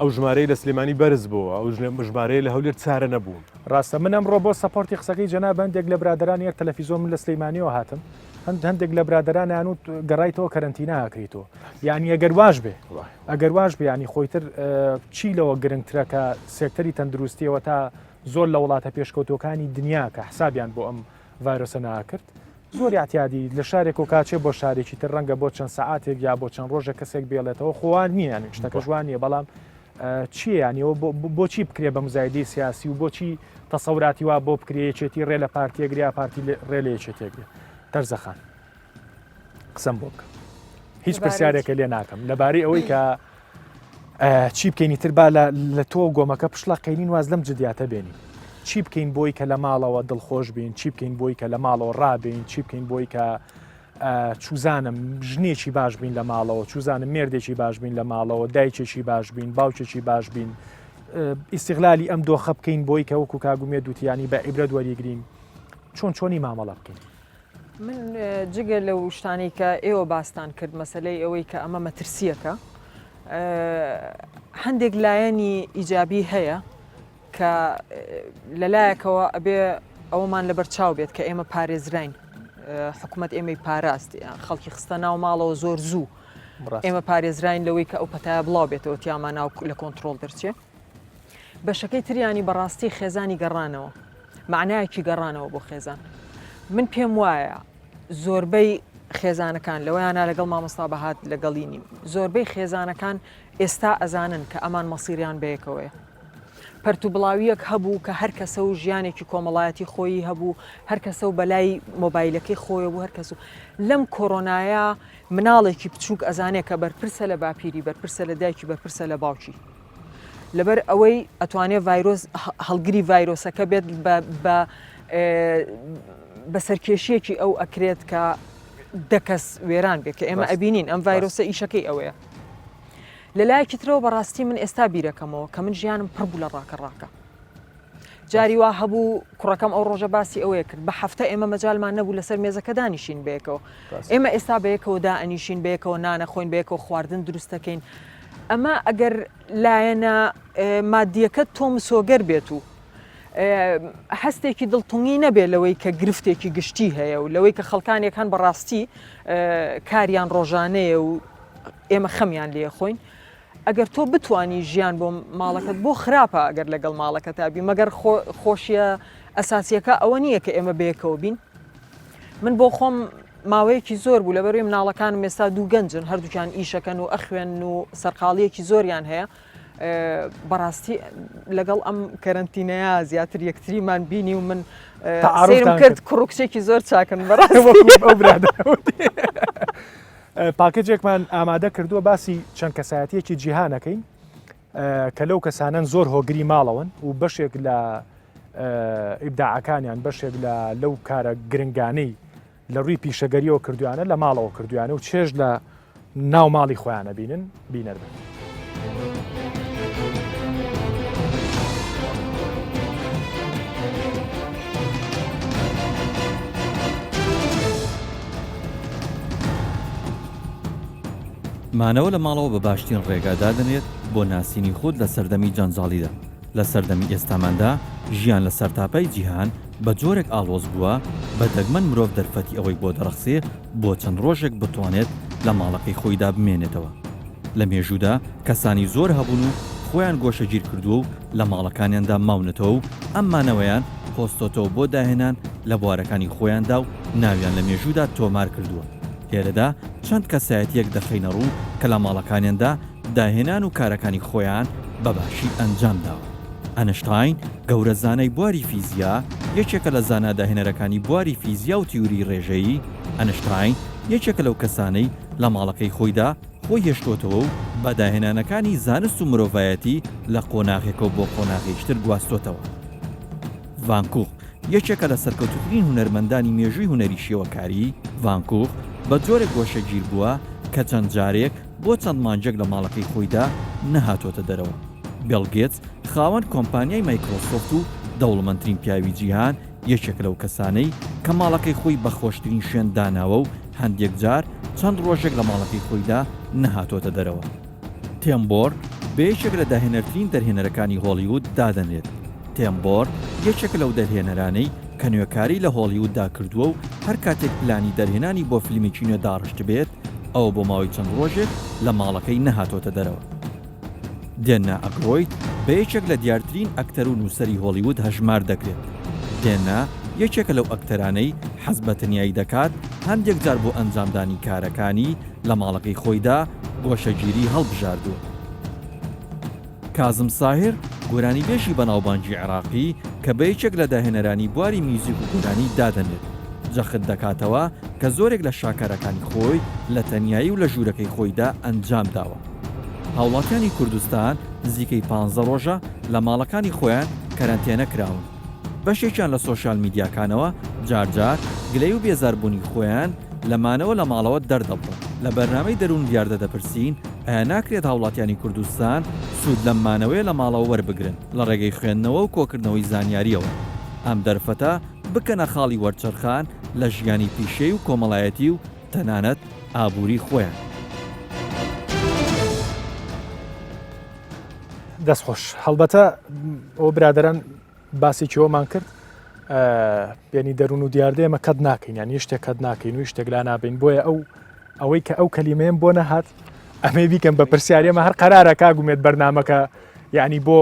ئەو ژمارەی لە سلێمانی بەرز بووە ئەو ژمارەیە لە هەولێر چارە نەبوون ڕاستە من ئەمڕۆ بۆ سەپۆرتی قسەکەی جەناب هەندێک لە برادران یەک تەلەڤیزۆن من لە سلەیمانیەوە هاتم هەندێک لە برادرانیان و گەڕایتەوە کەرەنتینە ئاکەیتەوە یعنی ئەگەر واش بێ ینی خۆیتر چی لەوە گرنگترە کە سێکتەری تەندروستیەوە تا زۆر لە وڵاتە پێشکەوتەکانی دنیا کە حسابیان بۆ ئەم ڤایرۆسە ناکرد زۆر یاعتیادی لە شارێک و کاچێ بۆ شارێکی تر ڕەنگە بۆ چەند سەعاتێک یا بۆ چەند ڕۆژە کەسێک بێڵێتەوە خۆوان نییە شتەکە جوانیە بەڵام چیە ینیەوە بۆچی بکرێ بە مزایدی سیاسی و بۆچی تەسەوراتی وا بۆ بکرێچێتی ڕێ لە پارتیەگریا پارتی ڕێ لە یەکێتێگرێ تەرزەخان قسەم بۆ بکە هیچ پرسیارێکە لێ ناکەم لەبارەی ئەوەی کە چی بکەینی تر با لە تۆ گۆمەکە پشڵەقینین واز لەم جدیاتە بێنی چی بکەین بۆی کە لە ماڵەوە دڵخۆش بین چی بکەین بۆی کە لە ماڵەوە ڕابین چی بکەین بۆی کە چوزانم ژنێکی باش بین لە ماڵەوە چوزانم مێردێکی باش بین لە ماڵەوە دایکێکی باش بین باوکێکی باش بین ئیستیغلالی ئەم دۆخە بکەین بۆی کە وەکو کاگومێ دووتیانی بە عیبرەت وەریگرین چۆنی مامەڵە بکەین من جگە لەو شتانی کە ئێوە باستان کرد مەسلەی ئەوەی کە ئەمە مەترسیەکە هەندێک لایەنی ئیجابی هەیە کە لەلایەکەوە ئەبێ ئەومان لەبەر چاو بێت کە ئێمە پارێزراین حکوومەت ئێمەی پاراست خەڵکی خستە ناو ماڵەوە زۆر زوو ئێمە پارێزراین لەوەی کە ئەو پەتایە بڵاو بێتەوە تیامان ناو لە کۆنتترۆل دەرچێ بەشەکەی تریانی بەڕاستی خێزانی گەڕانەوە معنایەکی گەڕانەوە بۆ خێزان من پێم وایە زۆربەی خێزانەکان لەوەیانە لەگەڵ مامۆستا بەهات لەگەڵی نیم زۆربەی خێزانەکان ئێستا ئەزانن کە ئەمان مەسیریان بەیەکەوەیە پەرتو بڵاویەک هەبوو کە هەر کەسە و ژیانێکی کۆمەڵایەتی خۆی هەبوو هەر کەسە و بەلای مۆبایلەکەی خۆی بوو هەر کەس و لەم کۆرۆنایە مناڵێکی بچووک ئەزانێت کە بەرپرسە لە باپیری بەرپرسە لە دایکی بەرپرسە لە باوکی لەبەر ئەوەی ئەتوانێت ڤایرۆس هەڵگری ڤایرۆسەکە بێت بە سەرکێشیەکی ئەو ئەکرێت کە دەکەس وێران بێت کە ئێمە ئەبینین ئەم ڤایرۆسە ئیشەکەی ئەوەیە لەلایەکی ترەوە بەڕاستی من ئێستا بیرەکەمەوە کە من ژیانم پڕ بوو لە ڕاکە جاری وا هەبوو کوڕەکەم ئەو ڕۆژە باسی ئەوەیە کرد بە هەفتە ئێمە مەجالمان نەبوو لەسەر مێزەکە دانیشین بەیەکەوە ئێمە ئێستا بەیەکەوە دائەنیشین بەیەکەوە نانە خۆین بەیەکەوە خواردن دروستەکەین ئەمە ئەگەر لایەنە مادیەکە تۆم سۆگەر بێت و هەستێکی دڵتونی نەبێت لەوەی کە گرفتێکی گشتی هەیە و لەوەی کە خەڵکانێک هەن بەڕاستی کاریان ڕۆژانەیە و ئێمە خەمیان لێ خۆین ئەگەر تۆ بتانی ژیان بۆ ماڵەکەت بۆ خراپە ئەگەر لەگەڵ ماڵەکە تابی مەگەر خۆشیە ئەساسیەکە ئەوە نییە کە ئێمە بەیەکەوە بین من بۆ خۆم ماوەیەکی زۆر بوو لەبەروی مناڵەکانم ئێستا دوو گەنجن هەردووکیان ئیشەکەن و ئەخوێن و سەرقاڵیەکی زۆریان هەیە بەڕاستی لەگەڵ ئەم کەرنتینەیە زیاتر یەکتریمان بینی و من سێرم کرد کوڕکچێکی زۆر چاکن بەڕاستی پاکێجێکمان ئامادە کردووە باسی چەند کەسایەتیەکی جیهانەکەین کە لەو کەسانن زۆر هۆگری ماڵەوەن و بەشێک لە ئیبداعەکانیان بەشێک لەو کارە گرنگانەی لە ڕووی پیشەگەریەوە کردویانە لە ماڵەوە کردویانە و چێژ لە ناو ماڵی خۆیانە بینن بینەر بن. مانەوە لە ماڵەوە بە باشترین ڕێگادا دەنێت بۆ ناسینی خۆت لە سەردەمی جەنجاڵیدا لە سەردەمی ئێستاماندا ژیان لە سەرتاپای جیهان بە جۆرێک ئاڵۆز بووە بە دەگمەن مرۆڤ دەرفەتی ئەوەی بۆ دەرەخسێ بۆ چەند ڕۆژێک بتوانێت لە ماڵەکەی خۆیدا بمێنێتەوە لە مێژوودا کەسانی زۆر هەبوون و خۆیان گۆشەگیر کردووە و لە ماڵەکانیاندا ماونەتەوە و ئەم مانەوەیان پۆستۆتەوە بۆ داهێنان لە بوارەکانی خۆیاندا و ناویان لە مێژوودا تۆمار کردووە لێرەدا چەند کەسایەتیەک دەخەینە ڕوو کە لە ماڵەکانیاندا داهێنان و کارەکانی خۆیان بەباشی ئەنجام داوە. ئەنشتاین گەورە زانای بواری فیزیا یەکێکە لە زاناداهێنەرەکانی بواری فیزیا و تیوری ڕێژەیی ئەنشتاین یەکێکە لەو کەسانەی لە ماڵەکەی خۆیدا خۆی هێشتۆتەوە و بە داهێنانەکانی زانست و مرۆڤایەتی لە قۆناغێکەوە بۆ قۆناغێشتر گواستۆتەوە. ڤانکوخ یەکێکە لە سەرکەوتوترین هونەرمەندانی مێژووی هونەری شێوەکاری ڤانکوخ بە جۆرێک گۆشەگیر بووە کە چەند جارێک بۆ چەند مانجێک لە ماڵەکەی خۆیدا نەهاتۆتە دەرەوە. بیل گێتس خاوەن کۆمپانیای مایکرۆسۆفت و دەوڵەمەندترین پیاوی جیهان یەکێک لەو کەسانەی کە ماڵەکەی خۆی بە خۆشترین شوێن داناوە و هەندێک جار چەند ڕۆژێک لە ماڵەکەی خۆیدا نەهاتۆتە دەرەوە. تێمبۆر بە یەکێک لە داهێنەرترین دەرهێنەرەکانی هۆلیوود دادەنێت. تێمبۆر یەکێک لەو دەرهێنەرانەی کە نوێکاری لە هۆلیووددا کردووە و هەر کاتێک پلانی دەرهێنانی بۆ فیلمێکی نوێ داڕشت بێت ئەوە بۆ ماوەی چەند ڕۆژێک لە ماڵەکەی نەهاتۆتە دەرەوە. دێنا ئەگرۆید بە یەکێک لە دیارترین ئەکتەر و نووسەری هۆلیوود هەژمار دەکرێت. دێنا یەکێکە لەو ئەکتەرانەی حەز بە تەنیایی دەکات هەندێک جار بۆ ئەنجامدانی کارەکانی لە ماڵەکەی خۆیدا گۆشەگیری هەڵبژاردووە. کازم ساهر گۆرانی بێژی بەناوبانگی عێراقی کە بە یەکێک لە داهێنەرانی بواری میوزیک و گۆرانی دادەنێت جەخت دەکاتەوە کە زۆرێک لە شاکارەکانی خۆی لە تەنیایی و لە ژوورەکەی خۆیدا ئەنجام داوە. هاوڵاتیانی کوردستان نزیکەی 15 ڕۆژە لە ماڵەکانی خۆیان کەرەنتێنە کراون. بەشێکیان لە سۆشال میدیاکانەوە جارجار گلەی و بێزاربوونی خۆیان لەمانەوە لە ماڵەوە دەردەبڕن. لە بەرنامەی دەروون دیاردە دەپرسین ئایا ناکرێت هاوڵاتیانی کوردستان سوود لەمانەوەی لە ماڵەوە وەربگرن لە ڕێگەی خوێندنەوە و کۆکردنەوەی زانیاریەوە ئەم دەرفەتە بکەنە خاڵی وەرچەرخان لە ژیانی پیشەی و کۆمەڵایەتی و تەنانەت ئابووری خۆیان. دەستخۆش هەڵبەتە ئەو برادەران باسی کێوەمان کرد یعنی دەروون و دیاردە ئێمە کەت ناکەین یان شتێک کەت ناکەین و شتێک لا نابین بۆیە ئەوەی کە ئەو کەلیمەیەم بۆ نەهات ئەمەی بیکەم بە پرسیارێمە هەر قەرارە کاگومێت بەرنامەکە یعنی بۆ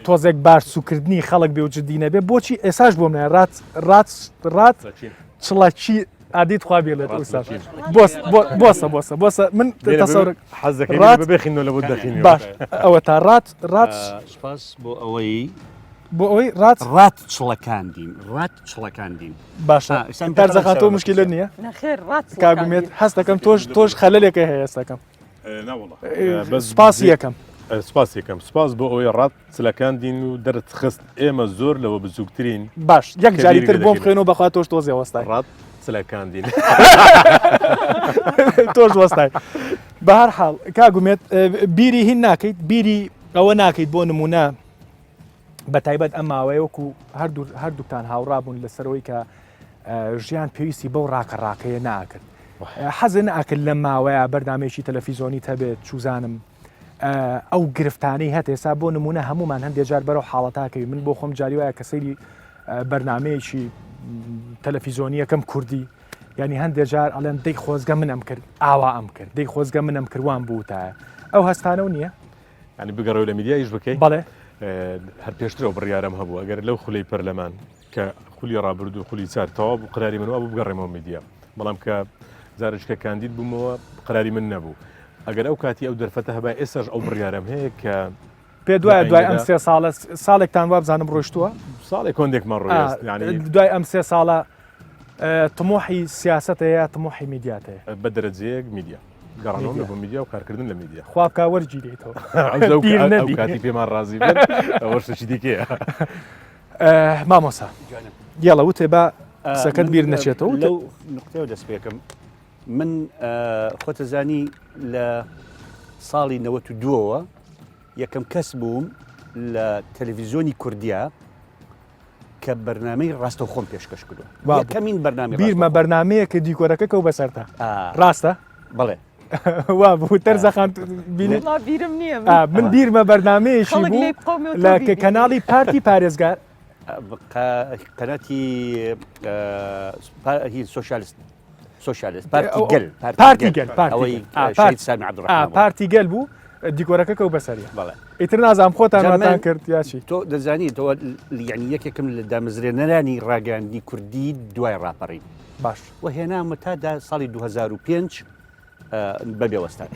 تۆزێک باش سوکردنی خەڵک بێ و جددینە بێ بۆچی ئێساش بۆم نە ڕات چڵەکی ئادیت خوا بێڵێت بۆسە من تەسەورە حەزەکەی ببێخینەوە لە بۆ دەخینی باش ئەوە تا ڕات سپاس بۆ ئەوەی بۆ ئەوەی ڕات چڵەکاندین باشە تەرزەخان تۆ مشکلە نییە نەخێر ڕات کاگومێت هەست دەکەم تۆش خەلەلێکە هەیە ئێستەکەم سپاسی یەکەم سپاس یەکەم سپاس بۆ ئەوەی ڕات چلەکاندین و دەرت خست ئێمە زۆر لەوە بزووترین باش یەک جاریتر بۆم بخێنەوە بەخوا تۆش تۆزێ وەستای ڕات چلەکاندین تۆش وەستای بە هەر حاڵ کاگومێت بیری هین ناکەیت بیری ئەوە ناکەیت بۆ نمونە بە تایبەت ئەم ماوەیە وەکو هەردووکتان هاوڕابوون لەسەرەوەی کە ژیان پێویستی بەو ڕاکەڕاکەیە ناکرد حەزە ناکرد لە ماوەیە بەردامێکی تەلەڤیزۆنی هەبێت چوزانم ئەو گرفتانەی هەت ئێستا بۆ نمونە هەمومان هەندێک جار بەرەو حاڵەتاکەوی من بۆ خۆم جاری وایە کە سەیری بەرنمەیەکی تەلەڤیزۆنی یەکەم کوردی ینی هەندێک جار ئەڵێن دەی خۆزگە منم کرد ئاوا ئەم کرد دەی خۆزگە منم کردوان بووتایە ئەو هەستانە و نییە ینی بگەڕەوە لە میدیایش بکەیت بەڵێ هەر پێشترەوە بڕیارم هەبوو ئەگەر لەو خولەی پەرلەمان کە خولی ڕابرد و خولی چارتەوە بوو قراری منەوە بوو بگەڕێمەوە میدیا بەڵام کە جارشکە کاندید بوومەوە قراری من نەبوو ئەگەر ئەو کاتی ئەو دەرفەتە هەبای ئێستاش ئەو بڕیارم هەیە کە پێ دوای ئەم سێ ساڵە ساڵێکتان وا بزانم ڕۆشتووە ساڵێک کۆندێکمان ڕۆیست ینی دوای ئەم سێ ساڵە تمۆحی سیاسەتەیە تمۆحی میدیاتەیە بە دەرەجەیەک میدیا گەڕانەوە لە بۆ میدیا و کارکردن لە میدیا خواب کا وەرگیرێتەوە ئەو کاتی پێمان ڕازی بێت ئەوە شتێکی دیکەیە مامۆسا یاڵە وتێ بە قسەکەت بیر نەچێتەوە لەو نقطەوە دەست پێکەم من خۆتەزانی لە ساڵی 92ەوە یەکەم کەس بووم لە تەلەڤیزۆنی کوردیا کە بەرنامەی ڕاستەوخۆم پێشکەش کردو یەکەمین بەرنامەی بیرمە بەرنمەیە کە دیکۆرەکە کەو بەسەرتا ڕاستە بەڵێ وا بوو تەرزەخان بینێت بیرم نییە من بیرمە بەرنمەیەشی بوو لە کەناڵی پارتی پارێزگار قەناتی سۆشیالیست پارتی گەل بوو دیکۆرەکە کەو بەسەریە بەڵێ ئیتر نازام خۆتانواتان کرد یاچی تۆ دەزانی تۆ یعنی یەکێکم لە دامەزرێنەرانی ڕاگەاندنی کوردی دوای ڕاپەڕین باش و هێنامە تادا ساڵی 2005 بەبێوەستان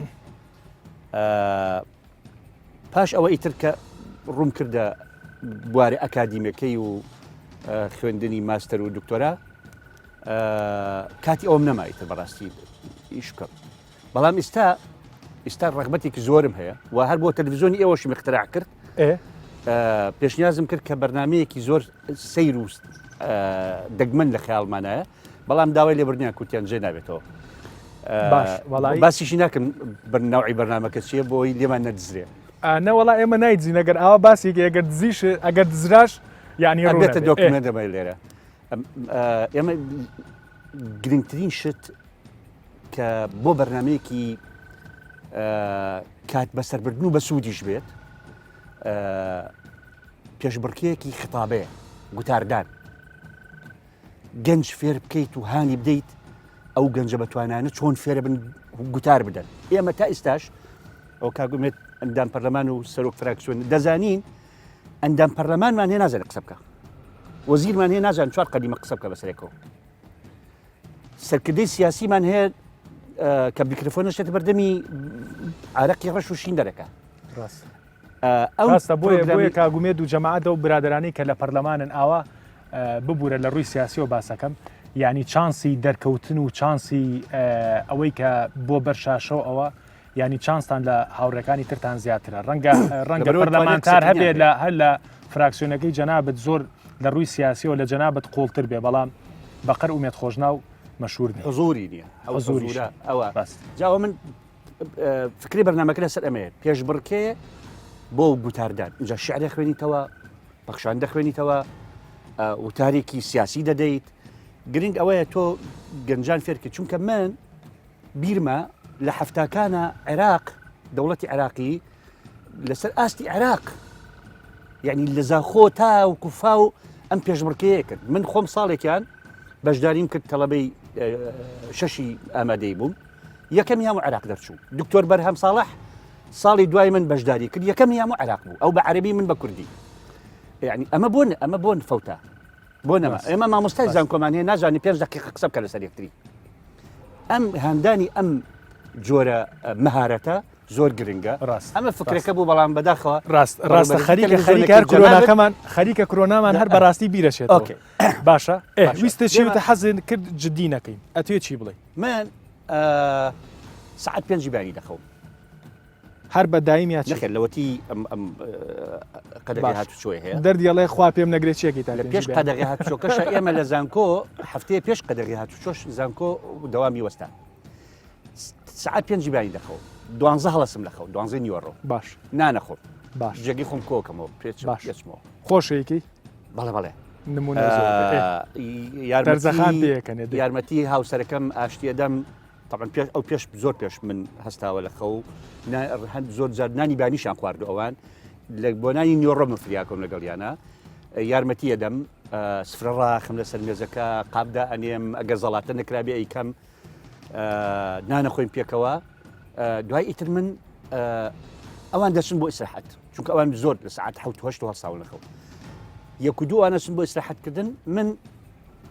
پاش ئەوە ئیتر کە ڕوون کردە بوارە ئەکادیمەکەی و خوێندنی ماستەر و دکتۆرا کاتی ئەوم نەمایتر بەڕاستی ئیشکە بەڵام ئێستا ڕغبەتێکی زۆرم هەیە و هەر بۆ تەلەڤیزۆنی ئێوەشی مخترع کرد پێشنیازم کرد کە بەرنمەیەکی زۆر سەیر و دەگمەن لە خەیاڵمانایە بەڵام داوای لێبوردنیان کوتیان جێ نابێتەوە باسیشی ناکەم بەرناوعی بەرنامەکە چیە بۆی لێمان نەدزرێ نەوەڵا ئێمە نایدزین ئەگەر ئاوا باسێکی ئەگەر دزیش ئەگەر دزراش یعنی ڕێتە دۆکمنت دەمای لێرە ئێمە گرنگترین شت کە بۆ بەرنمەیەکی کات بەسەربردن و بە سوودیش بێت پێشبڕکەیەکی خطابەیە گوتاردان گەنج فێر بکەیت و هانی بدەیت ئەو گەنجە بەتوانانە چۆن فێرە بن گوتار بدەن ئێمە تا ئێستاش ئەو کاگومێت ئەندام پەرلەمان و سەرۆک فراکسیۆن دەزانین ئەندام پەرلەمانمان هێ نازانێت قسە بکە وەزیرمان هەیە نازان چوار قەدیمە قسە بکە بەسەرێکەوە سەرکردەی سیاسیمان هەیە کە میکرۆفۆنەشێت بەردەمی عارەقی ڕەش و شین دەرەکە ڕاستە بۆیە کاگومێت و جەماعەتە و برادرانی کە لە پەرلەمانن ئاوا ببوورە لە ڕووی سیاسی و باسەکەم یعنی چانسی دەرکەوتن و چانسی ئەوەی کە بۆ بەرشاشەوە ئەوە ینی چانستان لە هاوڕەکانی ترتان زیاترە ڕەنگە پەرلەمانتار هەبێت لە هەر لە فراکسیۆنەکەی جەنابەت زۆر لە ڕووی سیاسی و لە جەنابەت قوڵتر بێ بەڵام بەقەر ئومێت خۆشنا و مەشهور زۆری نییە زۆریش ئەوە جاوە من فکری بەرنامەکە لەسەر ئەمەیە پێشبڕکێ بۆ گوتاردان اینجا شعرێ خوێنیتەوە بەخشان دەخوێنیتەوە وتارێکی سیاسی دەدەیت گرنگ ئەوەیە تۆ گەنجان فێرکە چونکە من بیرمە لە هەفتاکانە عێراق دەوڵەتی عێراقی لەسەر ئاستی عێراق یعنی لە زاخۆ تا و کوفا و ئەم پێشبڕکەیە کرد من خۆم ساڵێکیان بەشداریم کرد تەڵەبەی شەشی ئامادەی بووم یەکەمی هەموو عێراق دەرچوو دکتۆر بەرهەم ساڵح ساڵی دوای من بەشداری کرد یەکەم یام و عراق بوو ئەو بە عەربی من بە کوردی یعنی ئەمە بۆن فەوتە بۆ نەما ئێمە مامۆستای زانکۆمان هەیە نازانی 5 دقیقە قسە بکە لەسەر یەکتری ئەم هەندانی ئەم جۆرە مەهارەتە زۆر گرنگە ئەمە فکرەکە بوو بەڵام بەداخەوە ڕاستە خەریکە هەر کۆرۆناکەمان خەریکە کۆرۆنامان هەر بەڕاستی بیرەشێت باشە ویستە چیتە حەزن کرد جددی نەکەین ئەتوێ چی بڵێ من سعات 5 بانی دەخەوم هەر بە دایم یا نەخێر لەوەتی ئەم قەدەغی هاتوچۆی هەیە دەردیڵێ خوا پێم نەگرێت چێکی تا لە پێش قەدەغی هاتوچۆکەشە ئێمە لە زانکۆ هەفتەیە پێش قەدەغی هاتوچۆش زانکۆ دەوامی وەستا سعات 5 بانی دەخەوم 12 هەڵەسم لەخەو 12 نیوەڕۆ باش نانەخۆم باش جێگی خۆم کۆکەمەوە پێچمەوە خۆشەیەکی بەڵێ نمونە یارمەتی هاوسەرەکەم ئاشتیەدەم طبعا ئەو پێش زۆر پێش من هەستاوە لە خەو زۆر جار نانی بانیشان خواردو ئەوان بۆ نانی نیوەڕۆ من فریاکەم لەگەڵیانە یارمەتی ئەدەم سفرە ڕاخم لەسەر مێزەکە قابدا ئەنێم ئەگەر زەڵاتە نەکرابێ ئەیکەم نانەخۆین پێکەوە دوای ئیتر من ئەوان دەچن بۆ ئیسراحەت چونکە ئەوان زۆر لە ساعات 7 هەڵساون لەخەو یەک و دوو ئانەچن بۆ ئیسراحەتکردن من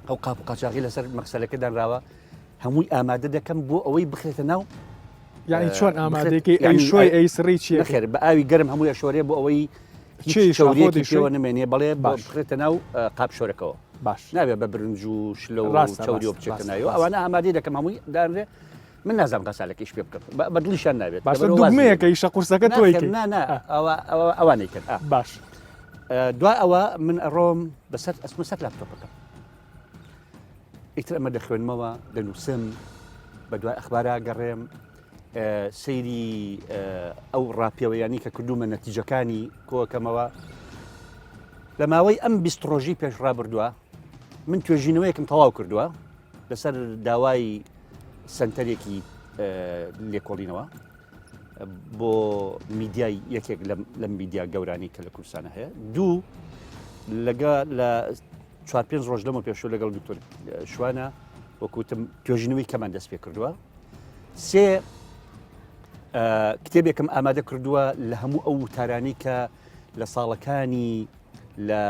ئەو قاپ و قاچاقی لەسەر مەخسەلەکە دانراوە هەمووی ئامادە دەکەم بۆ ئەوەی بخرێتە ناو یعنی چۆن ئامادەیەکی ئەی شۆی ئەی سڕی چیە خێر بە ئاوی گەرم هەمووی ئەشۆرێ بۆ ئەوەی شەورێکی پێوە نمێنێ بەڵێ بخرێتە ناو قاپ شۆرەکەەوە باش نابێت بە برنج و شلە و چاوری بچێتە نایەوە ئەوانە ئامادەی دەکەم هەمووی دانرێ من نازانم غەسالێکیش پێ بکەم بەدڵیشان نابێت باش دوگمەیەکە ئیشە قورسەکە تۆیکە ئەوانەی کرد باش دوای ئەوە من ئەڕۆم بەسەر ئەسمە سەر لاپتۆپەکە ئیتر ئەمە دەخوێنمەوە دەنووسم بە دوای ئەخبارە گەڕێم سەیری ئەو ڕاپێوەیانی کە کردومە نەتیجەکانی کۆکەمەوە لە ماوەی ئەم 20 ڕۆژی پێش ڕابردووە من توێژینەوەیەکم تەواو کردووە لەسەر داوای سنتەرێکی لێکۆڵینەوە بۆ میدیای یەکێک لە میدیا گەورانی کە لە کوردستانە هەیە دوو لەگە لە 4-5 ڕۆژ لەمە پێشوو لەگەڵ دکتۆر شوانە وەکوتم توێژینەوەی کەمان دەست پێ کردووە سێ کتێبێکم ئامادە کردووە لە هەموو ئەو وتارانی کە لە ساڵەکانی لە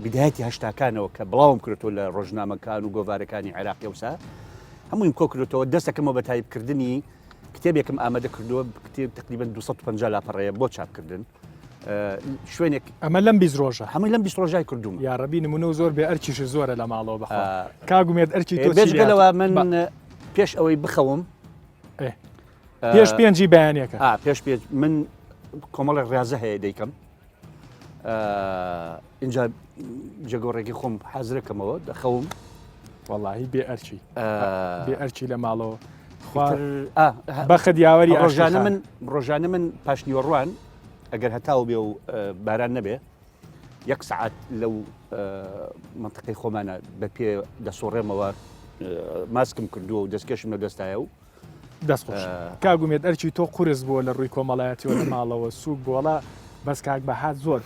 بدایەتی هەشتاکانەوە کە بڵاوم کردەوە لە ڕۆژنامەکان و گۆڤارەکانی عێراقی وسا هەموویم کۆ کردەوە دەستەکەمەوە بە تایبکردنی کتێبێکم ئامادە کردووە کتێب تقریبا 250 لاپەڕەیە بۆ چاپکردن شوێنێک ئەمە لەم 20 ڕۆژە هەمووی لەم 20 ڕۆژای کردوم یاڕەبی نمونە و زۆر بێ ئەرچیش زۆرە لە ماڵەوە بخوا کاگومێت ئەرچی تۆ بێژگەلەوە من پێش ئەوەی بخەوم پێش پێنجی بەیانەکە پێش من کۆمەڵی ڕاضە هەیە دەیکەم اینجا جێگۆڕێکی خۆم حەزرەکەمەوە دەخەوم واللهی بێ ئەرچی بێ ئەرچی لە ماڵەوە بەخت یاوەری ڕۆژانە من پاشنیوەڕوان ئەگەر هەتاو بێ و باران نەبێ 1 سعات لەو منطقەی خۆمانە بە پێ دەسۆڕێمەوە ماسکم کردووە و دەستکەشم لە دەستایە و دەستخۆش کاگومێت ئەرچی تۆ قورس بووە لە ڕووی کۆمەڵایەتیەوە لە ماڵەوە سووک بۆڵە بەس کاک بەهات زۆر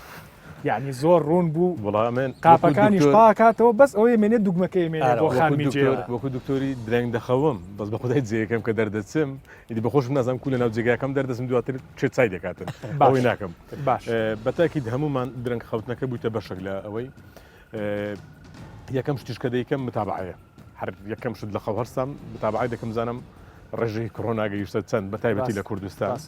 یعنی زۆر ڕوون بوو وڵامێن قاپەکانی شپاکاتەوە بەس ئەوەی مێنێت دوگمەکەی مێنێت بۆ خانمیجێ وەکو دکتۆری درەنگ دەخەوم بەس بە خودای جێەکەم کە دەردەچم ئیدی بەخۆشم نازانم کو لە ناو جێگاکەم دەردەچم دواتر چێت چای دەکاتن ئەوەی ناکەم باش بەتاکیید هەمومان درەنگ خەوتنەکە بوویتە بەشێک لە ئەوەی یەکەم شتیشکە دەیکەم متابعەیە هەر یەکەم شت لە خەو هەرسام متابعەی دەکەم زانم ڕێژەی کۆڕۆنا گەیشتە چەند بەتایبەتی لە کوردستان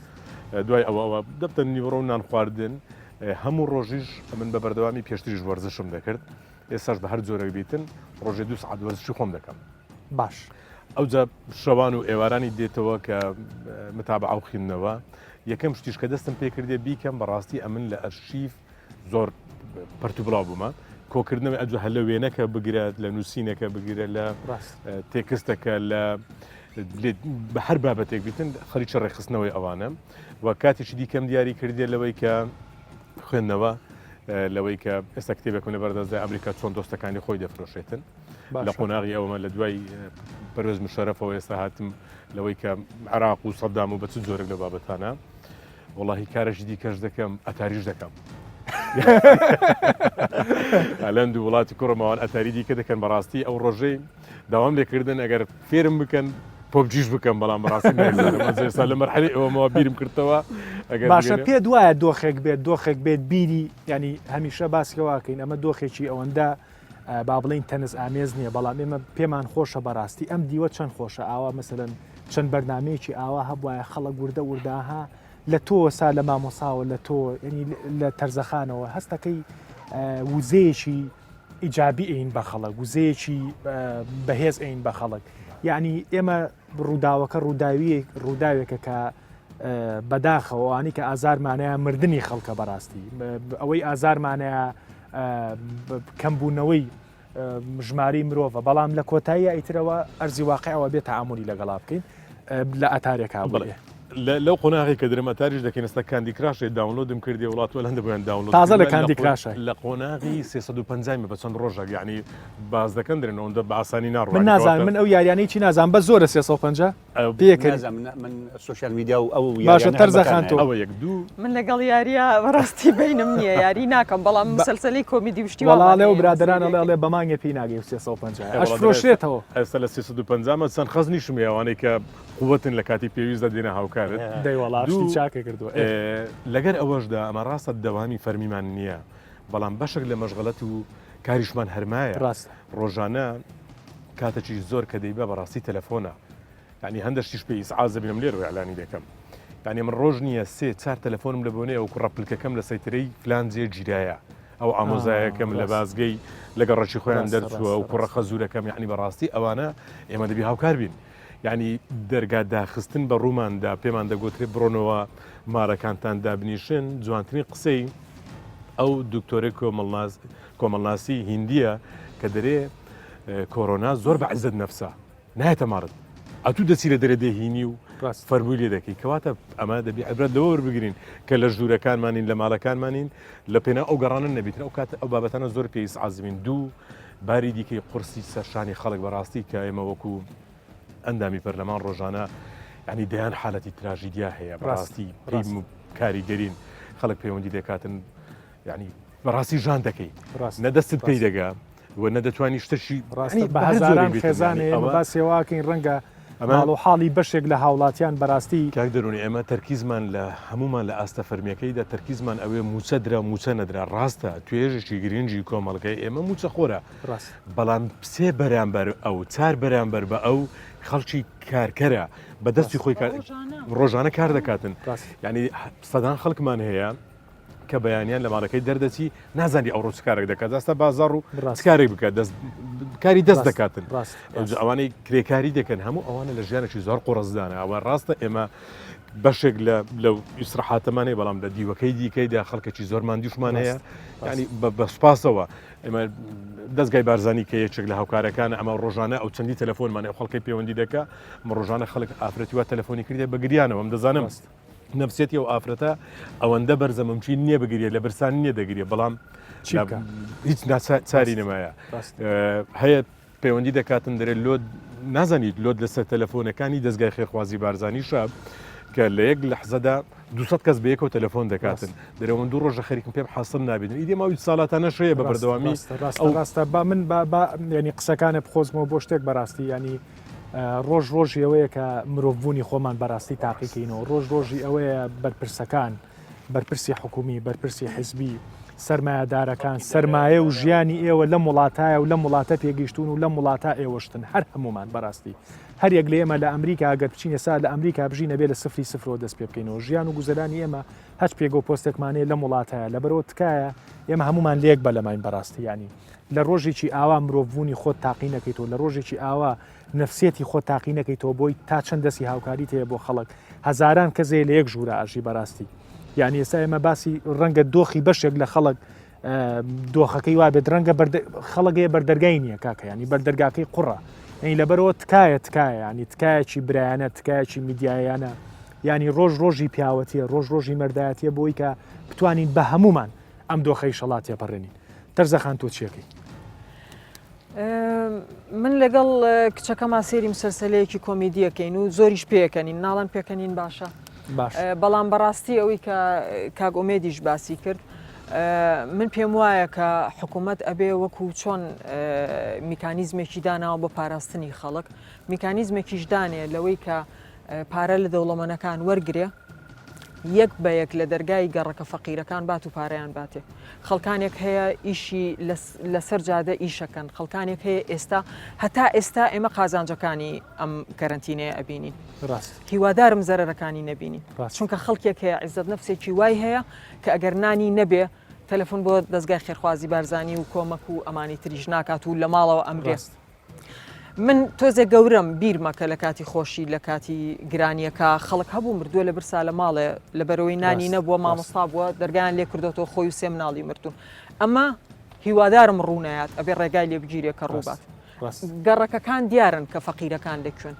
دوای ئەوە دەبتە نیوەڕۆ و نان خواردن هەموو ڕۆژیش من بە بەردەوامی پێشتریش وەرزشم دەکرد ئێستاش بە هەر جۆرەی بیتن ڕۆژێ 2 ساعت وەرزشی خۆم دەکەم باش ئەوجا شەوان و ئێوارانی دێتەوە کە متابعە و خوێندنەوە یەکەم شتیش کە دەستم پێکردێ بیکەم بەڕاستی ئەمن لە ئەرشیف زۆر پەرتو بڵاو بوومە کۆکردنەوەی ئەجو هەل لە وێنەکە بگرێت لە نووسینەکە بگرێت لە تێکستەکە لە بە هەر بابەتێک بیتن خەریکە ڕێخستنەوەی ئەوانە و کاتێکی دیکەم دیاری کردێ لەوەی کە خوێندنەوە لەوەی کە ئێستا کتێبێکم لە بەردەستدای ئەمریکا چۆن دۆستەکانی خۆی دەفرۆشێتن لە قۆناغی ئەومە لە دوای پەروێز مشەرەفەوە ئێستا هاتم لەوەی کە عێراق و سەدام و بە چ جۆرێک لە بابەتانە وەڵاهی کارێکی دیکەش دەکەم ئەتاریش دەکەم ئەلەند و وڵاتی کوڕمەوان ئەتاری دیکە دەکەن بەڕاستی ئەو ڕۆژەی داوام لێکردن ئەگەر فێرم بکەن پۆبجیش بکەم بەڵام بەڕاستی نایزانم لە مەرحەلی ئەوەمەوە بیرم کردەوە باشە پێ دوایە دۆخێک بێت بیری ینی هەمیشە باسیەوەکەین ئەمە دۆخێکی ئەوەندە با بڵین تەنس ئامێز نییە بەڵام ئێمە پێمان خۆشە بەڕاستی ئەم دیوە چەند خۆشە ئاوا مەسەرەن چەند بەرنمەیەکی ئاوا هەبواە خەڵک وردە ورداها لە تۆ سا لە مامۆساوە لە تۆ لە تەرزەخانەوە هەستەکەی وزەیەکی ئیجابی ئەین بە خەڵک وزەیەکی بەهێز ئەین بە خەڵک یعنی ئێمە ڕووداوەکە ڕووداوێکە کە بەداخەوەوانی کە ئازارمانەیە مردنی خەڵکە بەڕاستی ئەوەی ئازارمانەیە کەمبوونەوەی ژماری مرۆڤە بەڵام لە کۆتایی ئیترەوە ئەرزی واقعەوە بێت تەعاملی لەگەڵا بکەین لە ئەتارێکا بڵێ لەو قۆناغی کە درێمە تاریش دەکەینستا کاندی کراشێ داونلۆدم کردی وڵاتوە هەندە بۆیان داونلۆد تازە لە کاندی کراشە لە قۆناغی 350 بە چەند ڕۆژە یعنی باز دەکەن درێنەوەندە بە ئاسانی ناڕ من نازانم من ئەو یاریانەی چی نازانم بە زۆرە 350 پێکە من سوۆسیال میدیا و ئەو باشە تەرزەخان تۆ ئەوە یەک دوو من لەگەڵ یاریە بەڕاستی بینم نییە یاری ناکەم بەڵام مسلسلی کۆمیدی وشتی وڵاڵێ و برادرانە لێ بەمانگە پێی ناگەی 350 ئەش فرۆشێتەوە ئێستا لە 350 چەند خەزنیشم ئەوانەی کە قوتن لە کاتی پێویستە دێنە هاوکارت دەیوەڵاشتی چاکە کردووە لەگەر ئەوەشدا ئەمە ڕاستە دەوامی فەرمیمان نییە بەڵام بەشێک لە مەشغەڵەت و کاریشمان هەرمایە ڕاست ڕۆژانە کاتەکی زۆر کە دەیبە بەڕاستی تەلەفۆنە ینی هەندەشتیش پێی ئیسعازە بینم لێرە ئەعلانی دەکەم ینی من ڕۆژ نییە سێ چار تەلەفۆنم لە بۆنێ ئەو کوڕەپلکەکەم لە سەیترەی فلان جێ گیرایە ئەو ئامۆزایەکەم لە بازگەی لەگە ڕەچی خۆیان دەرچووە و کوڕە خەزورەکەم یعنی بەڕاستی ئەوانە ئێمە دەبی هاوکار بین یعنی دەرگا داخستن بە ڕووماندا پێمان دەگوترێت بڕۆنەوە مارەکانتان دابنیشن جوانترین قسەی ئەو دکتۆری کۆمەڵناسی هیندیە کە دەرێ کۆرۆنا زۆر بە عزت نەفسە نایەتە ماڕت ئەتوو دەچی لە دەرە دێهینی و فەرمووی لێ دەکەی کەواتە ئەمە دەبی عیبرەت لەوە وەربگرین کە لە ژوورەکانمانین لە ماڵەکانمانین لە پێنا ئەو گەڕانە نەبیتن ئەو کاتە ئەو بابەتانە زۆر پێی ئیسعازبین دوو باری دیکەی قورسی سەرشانی خەڵک بەڕاستی کە ئێمە وەکو ئەندامی پەرلەمان ڕۆژانە ینی دەیان حالەتی تراژیدیا هەیە بەڕاستی کاریگەرین خەڵک پەیوەندی دەکاتن ینی بەڕاستی ژان دەکەی نەدەستت پێی دەگا و نەدەتوانی شتەشی بە هەزاران خێزانێ با سێواکەین ڕەنگە ماڵ و حاڵی بەشێک لە هاوڵاتیان بەڕاستی کاک دەرونی ئێمە تەرکیزمان لە هەمومان لە ئاستە فەرمیەکەیدا تەرکیزمان ئەوێ موچە درا موچە نەدرا ڕاستە توێژێکی گرنگی کۆمەڵگەی ئێمە موچە خۆرە بەڵام سێ بەرامبەر ئەو چار بەرامبەر بە ئەو خەڵکی کارکەرە بەدەستی خۆی ڕۆژانە کار دەکاتن ینی سەدان خەڵکمان هەیە کە بەیانیان لە ماڵەکەی دەردەچی نازانی ئەو ڕۆژ کارێک دەکات دەستە بازار و کارێک بکات کاری دەست دەکاتن ئەوانەی کرێکاری دەکەن هەموو ئەوانە لە ژیانێکی زۆر قوڕزدانە ئەوە ڕاستە ئێمە بەشێک لەو ئیسراحاتەمانەی بەڵام لە دیوەکەی دیکەیدا خەڵکێکی زۆرمان دیشمان هەیە ینی بە سوپاسەوە ئێمە دەستگای بارزانانی کە یەکێک لە هاوکارەکانە ئەمە ڕۆژانە ئەو چەندی تەلەفۆنمانێ خەڵکی پەیوەندی دەکە ڕۆژانە خەڵک ئافرەتی وا تەلەفۆنی کردێ بەگریانەوە ئەم دەزانم نەفسێتی ئەو ئافرەتە ئەوەندە بەرزەمەمچی نییە بگرێت لە برسان نییە دەگرێت بەڵام هیچ چاری نەمایە هەیە پەیوەندی دەکاتن دەرێت لۆ نازانیت لۆت لەسەر تەلەفۆنەکانی دەستگای خێرخوازی بارزانانی شاب کە لە یەک لەحزەدا 200 کەس بە یەکەوە تەلەفۆن دەکاتن دەرەوە دوو ڕۆژە خەریکم پێم حاصل نابێتن ئیدێ ماوەی ساڵاتانە شەیە بە بەردەوامی ڕاستە با من ینی قسەکانە بخۆزمەوە بۆ شتێک بەڕاستی ینی ڕۆژی ئەوەیە کە مرۆڤبوونی خۆمان بەڕاستی تاقیکەینەوە ڕۆژی ئەوەیە بەرپرسەکان بەرپرسی حکومی بەرپرسی حزبی سەرمایهدارەکان سەرمایە و ژیانی ئێوە لە وڵاتایە و لە وڵاتە پێگەیشتون و لە وڵاتە ئێوەشتن هەر هەمومان بەڕاستی هەر یەک لە ئێمە لە ئەمریکا ئەگەر بچینە سا لە ئەمریکا بژینە بێ لە سفری سفرەوە دەست پێ بکەینەوە ژیان و گوزەرانی ئێمە هەچ پێگە پۆستێکمانەیە لە وڵاتایە لەبەرەوە تکایە ئێمە هەمومان لێک بە لەماین بەڕاستی ینی لە ڕۆژێکی ئاوا مرۆڤبوونی خۆت تاقی نەکەیتەوە لە ڕۆژێکی ئاوا نفسێتی خۆ تاقی نەکەیتەوە بۆی تا چەند دەستی هاوکاری تەیە بۆ خەڵک هەزاران کەسێ لە یەک ژوورە ئاژی بەڕاستی یعنی ئێستا ئێمە باسی ڕەنگە دۆخی بەشێک لە خەڵک دۆخەکەی وا بێت ڕەنگە خەڵگەیە بەردەرگای نییە کاکە ینی بەردەرگاکەی قوڕە ئەین لەبەرەوە تکایە ینی تکایەکی برایانە تکایەکی میدیایانە ینی ڕۆژی پیاوەتیە ڕۆژی مەردایەتیە بۆی کە بتوانین بە هەمومان ئەم دۆخەی شەڵاتیە پەڕێنین تەرزەخان تۆ چیەکەی من لەگەڵ کچەکەما سێری مسلسلەیەکی کۆمیدیەکەین و زۆریش پێکەنین ناڵان پێکەنین باشە بەڵام بەڕاستی ئەوەی کە کاگۆمێدیش باسی کرد من پێم وایە کە حکوومەت ئەبێ وەکو چۆن میکانیزمێکی داناوە بۆ پاراستنی خەڵک میکانیزمێکیش دانێ لەوەی کە پارە لە دەوڵەمەنەکان وەرگێ یەک بە یەک لە دەرگای گەڕەکە فەقیرەکان بات و پارەیان باتێ خەڵکانێک هەیە ئیشی لەسەر جادە ئیشەکەن خەڵکانێک هەیە ئێستا هەتا ئێستا ئێمە قازانجەکانی ئەم کەرنتینەیە ئەبینین هیوادارم زەرەرەکانی نەبینین چونکە خەڵکێک هەیە عیزت نەفسێکی وای هەیە کە ئەگەر نانی نەبێ تەلەفۆن بۆ دەستگای خێرخوازی بارزانانی و کۆمەک و ئەمانی تریش ناکات و لە ماڵەوە ئەمرێ من تۆزێ گەورم بیرمەکە لە کاتی خۆشی لە کاتی گرانیەکە خەڵک هەبوو مردووە لە برسا لە ماڵێ لە بەرەوەی نانی نەبووە مامۆستا بووە دەرگیان لێ کردوەوە خۆی و سێ مناڵی مردون ئەمە هیوادارم ڕوونایات ئەبێ ڕێگای لێ بگیرێ کە ڕووبات گەڕەکەکان دیارن کە فەقیرەکان لەکوێن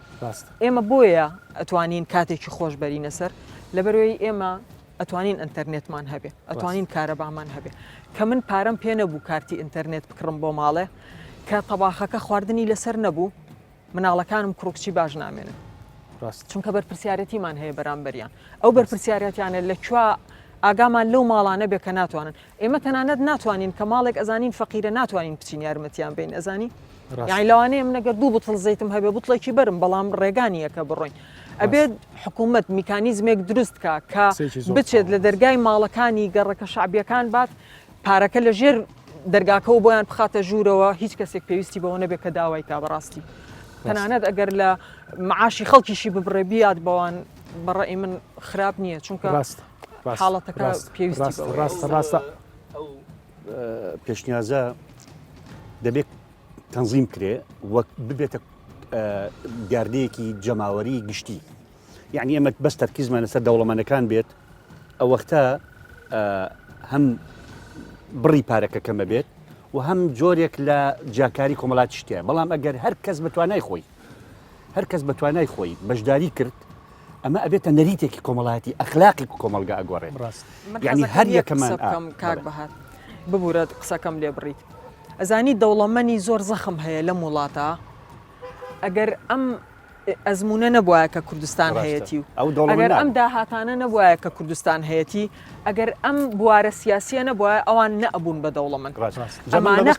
ئێمە بۆیە ئەتوانین کاتێکی خۆش بەرینە سەر لەبەرەوەی ئێمە ئەتوانین ئەتەرنێتمان هەبێ ئەتوانین کارەبامان هەبێ کە من پارەم پێ نەبوو کارتی ئینتەرنێت بکڕم بۆ ماڵێ کە تەباخەکە خواردنی لەسەر نەبوو مناڵەکانم کڕۆکچی باش نامێنن چونکە بەرپرسیارەتیمان هەیە بەرامبەریان ئەو بەرپرسیارەتیانە لەکوێ ئاگامان لەو ماڵانە بێ کە ناتوانن ئێمە تەنانەت ناتوانین کە ماڵێک ئەزانین فەقیرە ناتوانین بچین یارمەتیان بین ئەزانی یعنی لەوانەیە منەگەر دوو بوتڵ زەیتم هەبێ بوتڵێکی برم بەڵام ڕێگانی یەکە بڕۆین ئەبێت حکوومەت میکانیزمێک دروستکە کە بچێت لە دەرگای ماڵەکانی گەڕەکە شعبیەکان بات پارەکە لە ژێر دەرگاکەەوە بۆیان بخاتە ژوورەوە هیچ کەسێک پێویستی بەوە نەبێت کە داوای کا بەڕاستی تەنانەت ئەگەر لە معاشی خەڵکیشی ببڕێ بیات بەوان بەڕێی من خراپ نییە چونکە حاڵەتەکە پێویستی ڕاستە پێشنیازە دەبێت تەنظیم کرێ وەک ببێتە دیاردەیەکی جەماوەری گشتی یعنی ئێمە بەس تەرکیزمان لەسەر دەوڵەمەندەکان بێت ئەو وەختە هەم بڕی پارەکە کەمە بێت و هەم جۆرێک لە جاکاری کۆمەڵاتی شتیە بەڵام ئەگەر هەر کەس بە توانای خۆی بەشداری کرد ئەمە ئەبێتە نەریتێکی کۆمەڵاتی ئەخلاقی کۆمەلگا ئەگۆڕێت یعنی هەر یەکەمان کاک بەهات ببورە قسەکەم لێ بڕیت ئەزانی دەوڵەمەنی زۆر زەخم هەیە لە وڵاتە ئەگەر ئەم ئەزمونە نەبووە کە کوردستان هەیەی و ئەگەر ئەم داهاتانە نەبووە کە کوردستان هەیەی ئەگەر ئەم بوارە سیاسیە نەبووە ئەوان نەبوون بە دەوڵەمەند ئەمانە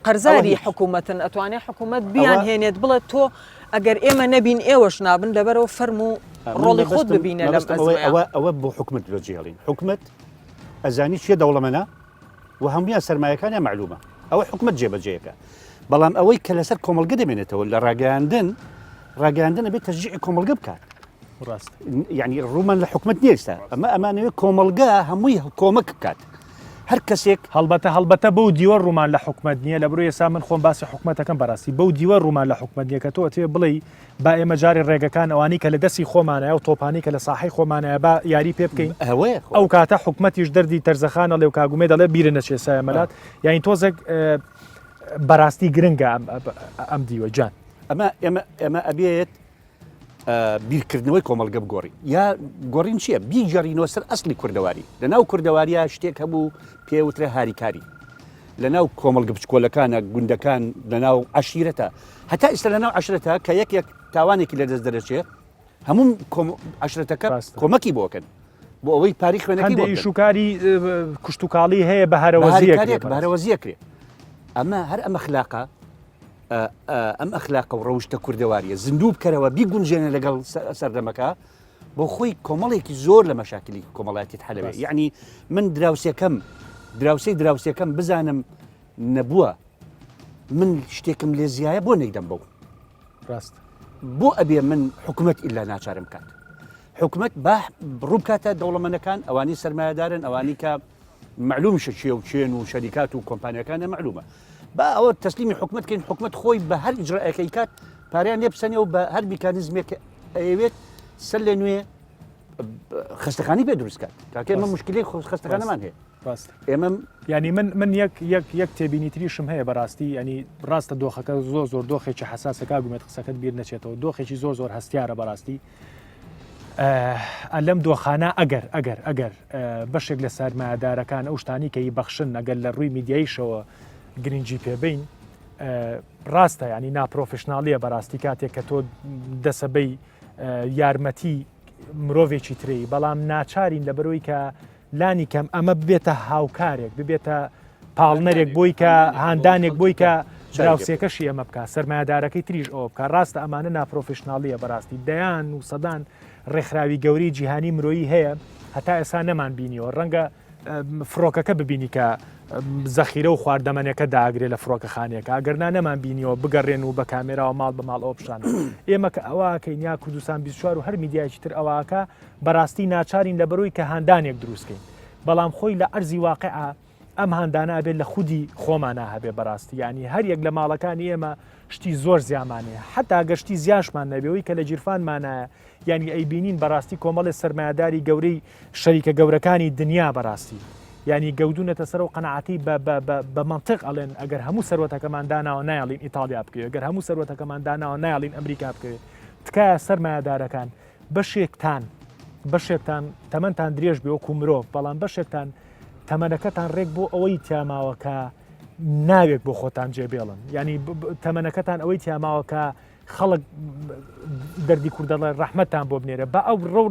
قەرزاری حکوومەتن ئەتوانێت حکوومەت بیان هێنێت بڵێت تۆ ئەگەر ئێمە نەبین ئێوەش نابن لەبەرەوە فەرم و ڕۆڵی خۆت ببینە لەم ئەوە بۆ حکوومەت لۆجیێڵین حکوومەت ئەزانی چیە دەوڵەمەنە و هەمویان سەرمایەکانیان معلومە ئەوە حکوومەت جێبەجێیەکە بەڵام ئەوەی کە لەسەر کۆمەلگە دەمێنێتەوە لە ڕاگەاندن بێت تەشجیعی کۆمەلگە بکات یعنی ڕوومان لە حکوومەت نیێستا ئەمانەوێت کۆمەلگە هەمووی کۆمەک بکات هەر کەسێک هەڵبەتە بەو دیوە ڕوومان لە حکوومەت نییە لە بڕۆ ێسا من خۆم باسی حکوومەتەکەم بەڕاستی بەو دیوە ڕوومان لە حکوومەت نیە کە تۆ تێ بڵێ با ئێمە جاری ڕێگەکان ئەوانی کە لە دەستی خۆمانایە و تۆپانی کە لە ساحی خۆمانایە با یاری پێ بکەین ئەو کاتە حکوومەتیش دەردی تەرزەخانە لێو کاگومێ دەڵێ بیرە نەچێسایە مەلات یانی تۆزێک بەڕاستی گرنگە ئەم دیوە جان ئەمە ئەبێت بیرکردنەوەی کۆمەلگە بگۆڕی یا گۆڕین چییە بیجارینەوە سەر ئەسلی کوردەواری لە ناو کوردەواریە شتێک هەبوو پێوترە هاریکاری لە ناو کۆمەلگە بچکۆلەکانە گوندەکان لە ناو عشیرەتە هەتا ئێستا لە ناو عشرەتە کە یەک تاوانێکی لە دەست دەرەچێت هەموو عشرەتەکە کۆمەکی بۆکەن بۆ ئەوەی پاری خوێنەکەی شوکاری کوشتتوکاڵی هەیە بە هەرەوەزیەکرێت ئەمە هەر ئەمە خلاقە ئەم ئەخلاقە و ڕەوشتە کوردەواریە زیندوو بکەرەوە بیگونجێنە لەگەڵ سەردەمەکە بۆ خۆی کۆمەڵێکی زۆر لە مەشاکلی کۆمەڵاتیت حەلەوێ یعنی من دراوسەکەم بزانم نەبووە من شتێکم لێ زیایە بۆ نەیدەم بەو ڕاست بۆ ئەبێ من حکوومەت ئیلا ناچارم کات حکوومەت ڕوو بکاتە دەوڵەمەندەکان ئەوانی سەرمایهدارن ئەوانی کە معلومشە چێ و چێن و شەریکات و کۆمپانیەکانە معلومە با ئەوە تەسلیمی حکوومەتکەین حکوومەت خۆی بە هەر ئیجرائەکەی کات پاریان لێ بسەنێ و بە هەر میکانیزمێک ئەوێت سەر لە نوێ خستەکانی پێ دروستکات کاکە ئێمە مشکلی خستەکانەمان هەیە ئێمە ینی من یەک تێبینی تریشم هەیە بەڕاستی ینی ڕاستە دۆخەکە زۆر دۆخێکی حساسەکە گومێت قسەکەت بیر نەچێتەوە دۆخێکی زۆر هەستیارە بەڕاستی لەم دۆخانە ئەگەر بەشێک لە سەرمایهدارەکان ئەو شتانی کەی بەخشن ئەگەر لە ڕووی میدیایشەوە گرنگی پێبین ڕاستە ینی ناپرۆفشناڵیە بەڕاستی کاتێک کە تۆ دەسەبەی یارمەتی مرۆڤێکی تری بەڵام ناچارین لە بەرەوەی کە لانی کەم ئەمە ببێتە هاوکارێک ببێتە پاڵنەرێک بۆی کە هاندانێک بۆی کە دراوسێکەشی ئەمە بکە سەرمایه‌دارەکەی تریش ئەوە بکە ڕاستە ئەمانە ناپرۆفشناڵیە بەڕاستی دەیان و سەدان ڕێکخراوی گەوری جیهانی مرۆیی هەیە هەتا ئێستا نەمان بینیەوە ڕەنگە فڕۆکەکە ببینی کە زەخیرە و خواردەمەنەکە داگرێت لە فڕۆکەخانەکە ئەگەرنا نەمان بینیەوە بگەڕێن و بە کامێراوە ماڵ بە ماڵ ئەو پیشان ئێمە کە ئەوواکەی نیا کوردستان 24 و هەر میدیایکی تر ئەوواکە بەڕاستی ناچارین لە بەرۆی کە هاندانێک دروستکەین بەڵام خۆی لە ئەرزی واقعە ئەم هاندانە ئەبێت لە خودی خۆمانە هەبێ بەڕاستی ینی هەر یەک لە ماڵەکانی ئێمە شتی زۆر زیامانەیە حتا گەشتی زیاشمان نەبێەوەی کە لە جیرفانمانایە ینی ئەیبینین بەڕاستی کۆمەڵی سەرمایه‌داری گەورەی شەریکە گەورەکانی دنیا بەڕاستی ینی گەودونەتە سەر و قەنەعەتی بە منطق ئەڵێن ئەگەر هەموو سەروەتەکەمان داناوە نایڵین ئیتالیا بکەوێت گەر هەموو سەروەتەکەمان داناوە نایڵین ئەمریکا بکەوێت تکایە سەرمایه‌دارەکان بەشێکتان تەمەنتان درێژ بێ وەکو مرۆڤ بەڵام بەشێکتان تەمەنەکەتان ڕێک بۆ ئەوەی تیاماوە کە ناوێت بۆ خۆتان جێبێڵن ینی تەمەنەکەتان ئەوەی تیاماوە کە خەڵک دەردی کوردەڵە ڕەحمەتان بۆ بنێرە بە ئەو ڕۆ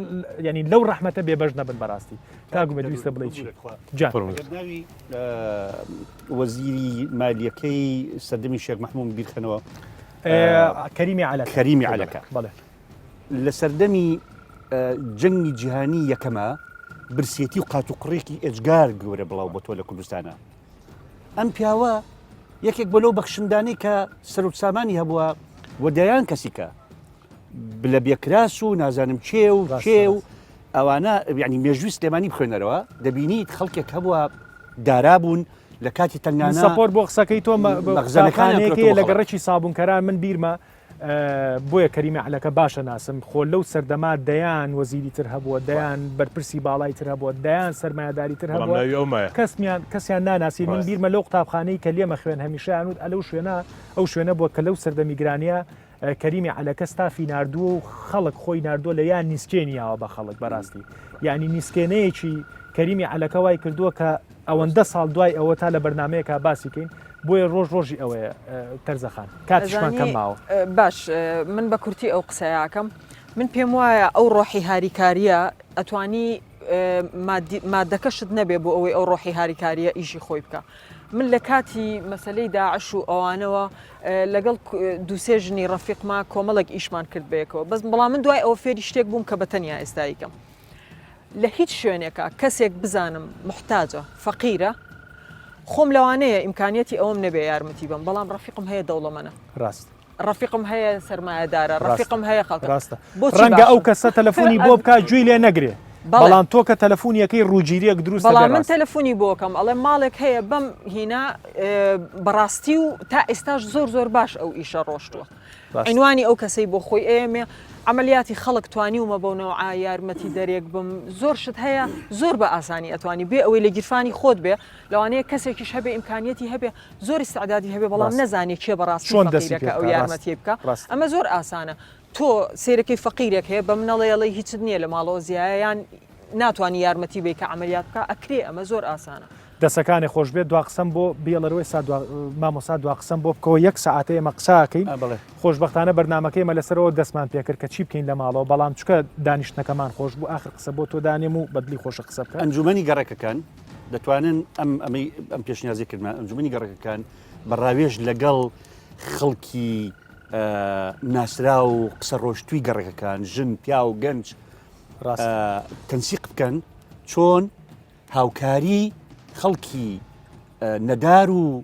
ینی لەو ڕەحمەتە بێبەش نەبن بەڕاستی کاگومە دویستە بڵێ چی ناوی وەزیری مالیەکەی سەردەمی شێخ مەحموود بیرخەنەوە کەریمی عەلەکە بەڵێ لە سەردەمی جەنگی جیهانی یەکەمە برسێتی و قاتوقڕێکی ئێجگار گەورە بڵاو بۆ تۆ لە کوردستانە ئەم پیاوە یەکێک بەلەو بەخشندانەی کە سەرۆک سامانی هەبووە وەدایان کەسیکە بلە بێکراس و نازانم چێ و کێ و ئەوانە ینی مێژووی سلێمانی بخوێنەرەوە دەبینیت خەڵکێک هەبووە دارابوون لە کاتی تەنگانە سەپۆر بۆ قسەکەی تۆ مەغزانەکانێکی لە گەڕێکی سابوونکەران من بیرمە بۆیە کەریمی عەلەکە باشە ناسم خۆ لەو سەردەما دەیان وەزیری تر هەبووە دەیان بەرپرسی باڵای تر هەبووە دەیان سەرمایه‌داری تر هەبووە کەسیان ناناسی من بیرمە لەو قوتابخانەی کە لێمە خوێن هەمیشەیانوت ئەو شوێنە بووە کە لەو سەردەمیگرانیە کەریمی عەلەکە ستافی ناردووە و خەڵک خۆی ناردووە لە یان نیسکێنیاوە بە خەڵک بەڕاستی یعنی نیسکێنەیەکی کەریمی عەلەکە وای کردووە کە ئەوەندە ساڵ دوای ئەوە تا لە بەرنمەیەکە باسیکەین بۆیە ڕۆژی ئەوەیە تەرزەخان کاتیشمان کەماوە باش من بە کورتی ئەو قسەیەکەم من پێم وایە ئەو ڕۆحی هاریکاریە ئەتوانی مادەکەشت نەبێ بۆ ئەوەی ئەو ڕۆحی هاریکاریە ئیشی خۆی بکە من لە کاتی مەسلەی داعش و ئەوانەوە لەگەڵ دووسێ ژنی ڕەفیقما کۆمەڵێک ئیشمان کرد بەیەکەوە بەس بەڵام من دوای ئەوە فێری شتێک بووم کە بەتەنیا ئێستاییکەم لە هیچ شوێنێکە کەسێک بزانم محتاجە فەقیرە خۆم لەوانەیە ئیمکانیەتی ئەوم نەبێ یارمەتی بم بەڵام ڕەفیقم هەیە دەوڵەمەنە ڕاست ڕەفیقم هەیە سەرمایه‌دارە ڕەفیقم هەیە خەڵک ڕاستە ڕەنگە ئەو کەسە تەلەفۆنی بۆ بکات گوێی لێ نەگرێ بەڵام تۆ کە تەلەفۆنیەکەی ڕووگیریەک دروست بەڵام من تەلەفۆنی بۆکەم ئەڵێ ماڵێک هەیە بەم هینا بەڕاستی و تا ئێستاش زۆر باش ئەو ئیشە ڕۆشتووە عینوانی ئەو کەسەی بۆ خۆی ئێمێ عملیاتی خەڵک توانیومە بۆنەوە یارمەتی دەرێک بم زۆر شت هەیە زۆر بە ئاسانی ئەتوانی بێ ئەوەی لە گیرفانی خۆت بێ لەوانەیە کەسێکیش هەبێ ئیمکانیەتی هەبێ زۆر استعدادی هەبێ بەڵام نەزانێت چێ بەڕاستی فەقیرەکە ئەو یارمەتی بکە ئەمە زۆر ئاسانە تۆ سێرەکەی فەقیرێک هەیە بە منەڵێڵی هیچ نییە لە ماڵەوە زیایان ناتوانانی یارمەتی بێ کە عملیات بکە ئەکرێ ئەمە زۆر ئاسانە دەسەکانی خۆش بێت دوا قسەم بۆ بێڵەرەوەی مامۆسا دوا قسەم بۆ بکەوە یەک سەعاتەیە ئەمە قساکەین خۆشبەختانە بەرنمەکەیمە لەسەرەوە دەستمان پێکرد کە چی بکەین لە ماڵەوە بەڵام چکە دانیشتەکەمان خۆش بوو آخر قسە بۆ تۆ دانێم و بەدلی خۆشە قسە بکە ئەنجومەنی گەڕەکەکان دەتوانن ئەم پێشنیازی کردمان ئەنجومەنی گەڕەکەکان بەڕاوێژ لەگەڵ خەڵکی ناسرا و قسە ڕۆشتووی گەڕەکەکان ژن پیا و گەنج تەنسیق بکەن چۆن هاوکاری خەڵکی نەدار و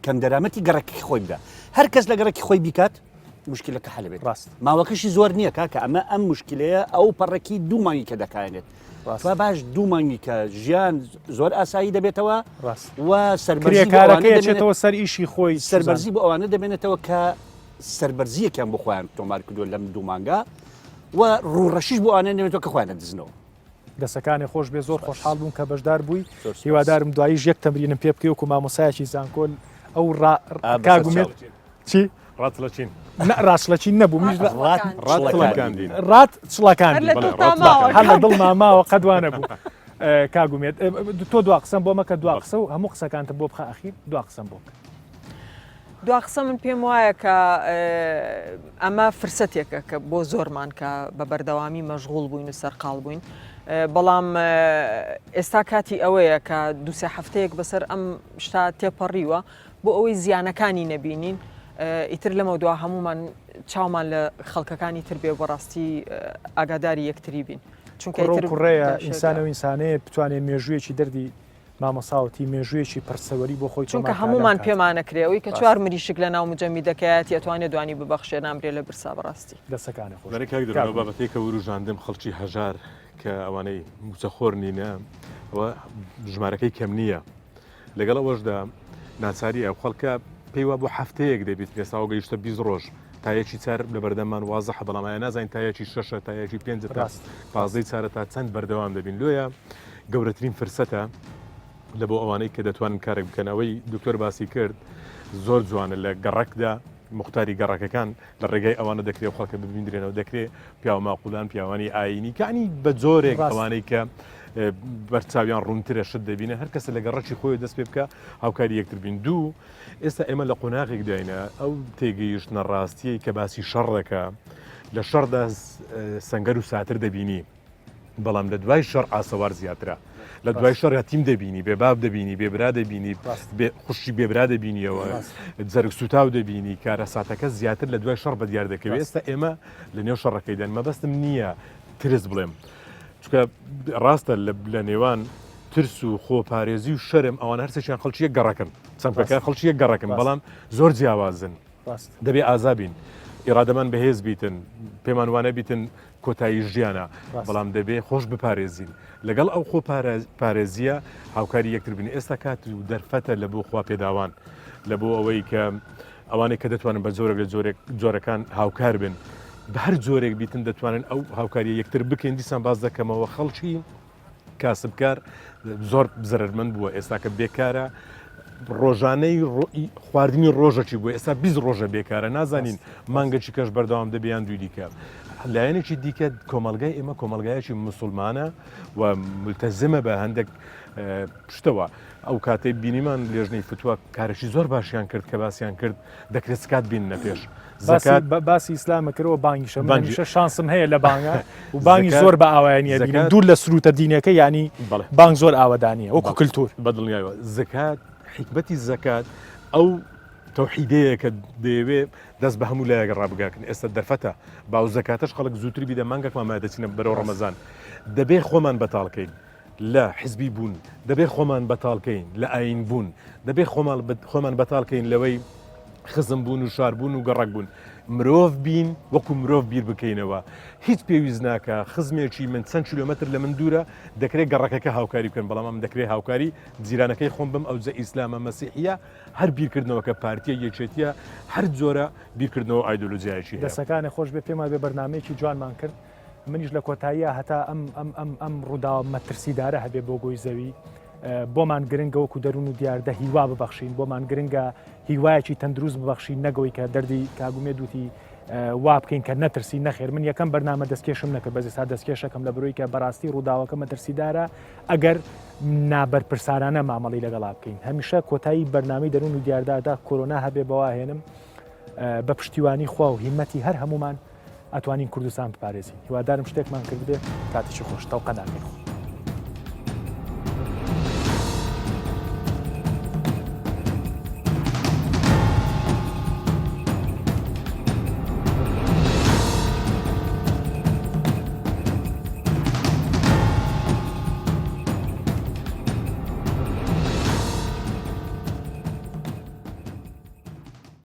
کەمدەرامەتی گەڕەکی خۆی بدا هەر کەس لە گەڕەکی خۆی بیکات مشکلەکە حەل بێت ڕاست ماوەکەشی زۆر نییە کاکە ئەمە ئەم مشکلەیە ئەو پەڕێکی دوو مانگی کە دەکایێت باش دوو مانگی کە ژیان زۆر ئاسایی دەبێتەوە و سەربەرزیەکەیەوە سەر ئیشی خۆی سەربەرزی بۆ ئەوانە دەبێنێتەوە کە سەربەرزیەکیان بۆ خۆیان تۆمار کردو لەم دوو مانگا و ڕوڕەشیش بۆ ئەوانە نەوێتەوە کە خۆیان دەدزنەوە دەسەکانی خۆش بێ زۆر خۆشحاڵ بووم کە بەشدار بووی هیوادارم دواییش یەک تەمرینم پێ بکەی وەکو مامۆسایەکی زانکۆل ئەو کاگومێت چی ڕاتلەچین ڕاستلەچین نەبوو میش ڕات چڵەکان هەر لە دڵ ماماوە قەدوانە بوو کاگومێت تۆ دوا قسەم بۆ مەکە دوا قسە و هەموو قسەکانتە بۆ بخە ئەخیر دوا قسەم بۆ دو قسە من پێم وایە کە ئەمە فرسەتێکە کە بۆ زۆرمان کە بە بەردەوامی مەشغوڵ بووین و سەرقاڵ بووین بەڵام ئێستا کاتی ئەوەیە کە دوسێ هەفتەیەک بەسەر ئەم شتا تێپەڕیوە بۆ ئەوەی زیانەکانی نەبینین ئیتر لەمە دوا هەمومان چاومان لە خەڵکەکانی تر بێ بەڕاستی ئاگاداری یەکتری بین چونکە کوڕەیە ئینسانەوە ئینسانەیە بتوانێت مێژوویەکی دەردی مامەساوەتی مێژوویەکی پرسەوەری بۆ خۆی چونکە هەمومان پێمانەکرێەوەی کە چوار مریشک لە ناو مجەمی دەکەیت یاتوانێت دوانی ببەخشێ نامرێ لە برسا بەڕاستی دەسەکانە خۆ بابەتێکە وروژاندم خەڵکی هەژار کە ئەوانەی موچەخۆر نینە ئەوە ژمارەکەی کەم نییە لەگەڵ ئەوەشدا ناچاری ئەو خەڵکە پێی وا بۆ هەفتەیەک دەبێت پێساوە گەیشتە 20 ڕۆژ تایەکی چار لە بەردەمان وازە بەڵامایە نازانین تایەکی 6 تایەکی 5 تا پازدەی چارە تا چەند بەردەوام دەبین لۆیە گەورەترین فرسەتە لە بۆ ئەوانەی کە دەتوانن کارێک بکەنەوەی دکتۆر باسی کرد زۆر جوانە لە گەڕکدا مختاری گەڕەکەەکان لە ڕێگەی ئەوانە دەکرێت خەڵکە ببیندرێنەوە دەکرێت پیاو ماقولان پیاوانی ئاینی کانی بە جۆرێک ئەوانەی کە بەرچاویان ڕوونترە شت دەبینە هەر کەسە لە گەڕەکی خۆی دەست پێ بکە هاوکاری یەکتر بین دوو ئێستا ئێمە لە قۆناغێک داینە ئەو تێگەیشتنە ڕاستیەی کە باسی شەڕ دەکە لە شەڕدا سەنگەر و ساتر دەبینی بەڵام لە دوای شەڕ ئاسەوار زیاترە لە دوای شەڕ یاتیم دەبینی بێباب دەبینی بێبرا دەبینی خوشی بێبرا دەبینیەوە جەرگ سوتاو دەبینی کارە ساتەکە زیاتر لە دوای شەڕ بەدیار دەکەوێت ئێستا ئێمە لە نێو شەڕەکەیدان مەبەستم نییە ترس بڵێم چکە ڕاستە لە نێوان ترس و خۆپارێزی و شەرم ئەوان هەرسێکیان خەڵکیە گەڕەکەن چەمپەکە خەڵکیە گەڕەکەن بەڵام زۆر جیاوازن دەبێ ئازابین ئێرادەمان بەهێز بیتن پێمان وانە بیتن کۆتایی ژیانە بەڵام دەبێ خۆش بپارێزین لەگەڵ ئەو خۆ پارێزیە هاوکاری یەکتر بین ئێستا کات و دەرفەتە لە بۆ خوا پێداوان لە بۆ ئەوەی کە ئەوانەی کە دەتوانن بە زۆرێک لە جۆرەکان هاوکار بن بە هەر جۆرێک بیتن دەتوانن ئەو هاوکاری یەکتر بکەین دیسان باز دەکەمەوە خەڵکی کاسبکار زۆر بزەرمەند بووە ئێستا کە بێکارە ڕۆژانەی خواردنی ڕۆژەکی بوو ئێستا 20 ڕۆژە بێکارە نازانین مانگەی کەش بەردەوام دەبیان دوی دیکە لایەنێکی دیکە کۆمەلگای ئێمە کۆمەلگایەکی مسلمانە و ملتەزمە بە هەندێک پشتەوە ئەو کاتەی بینیمان لێژنەی فتووە کارێکی زۆر باشیان کرد کە باسییان کرد دەکرێت سکات بین نەپێش باسی ئیسلامە کردەوە بانگیشە شانسم هەیە لە بانگە و بانگی زۆر بە ئاوایانە بینین دوور لە سروتە دینەکە ینی بانگ زۆر ئاوەدانیە وەکو کللتور بەدڵنیایەوە زکات حکمەتی زکات ئەو تەوحیدەیە کە دەیەوێت دەست بە هەموو لایەک ڕابگاکن ئێستا دەرفەتە باو زکاتش خەڵک زووتری بیدە مانگەکمان مادەچینە بەرەو ڕەمەزان دەبێ خۆمان بەتاڵکەین لە حزبی بوون دەبێ خۆمان بەتاڵکەین لە ئاین بوون دەبێ خۆمان بەتاڵکەین لەوەی خزم بوون و شاربوون و گەڕک بوون مرۆڤ بین وەکو مرۆڤ بیر بکەینەوە هیچ پێویست ناکە خزمێکی من چەند کیلۆمەتر لە من دوورە دەکرێت گەڕەکەکە هاوکاری بکەن بەڵام ئەم دەکرێت هاوکاری جیرانەکەی خۆم بم ئەو جە ئیسلامە مەسیحیە هەر بیرکردنەوەکە پارتیە یەکێتیە هەر جۆرە بیرکردنەوە ئایدۆلۆژیایکی دەسەکانی خۆش بێ پێما بێ بەرنمەیەکی جوانمان کرد منیش لە کۆتاییە هەتا ئەم ڕوودا مەترسیدارە هەبێ بۆ گۆی زەوی بۆمان گرنگە وەکو دەروون و دیاردە هیوا ببەخشین بۆمان گرنگە هیوایەکی تەندروست ببەخشین نەگەوەی کە دەردی کاگومێ دوتی وا بکەین کە نەترسی نەخێر من یەکەم بەرنامە دەستکێشم نەکرد بەزێستا دەستکێشەکەم لە بڕۆی کە بەڕاستی ڕووداوەکە مەترسیدارە ئەگەر نابەرپرسارانە مامەڵی لەگەڵا بکەین هەمیشە کۆتایی بەرنامەی دەروون و دیاردادا کۆرۆنا هەبێ بەواهێنم بە پشتیوانی خوا و هیمەتی هەر هەمومان ئەتوانین کوردستان بپارێزین هیوادارم شتێکمان کرد بێ کاتێکی خۆش تەوقە ناکەین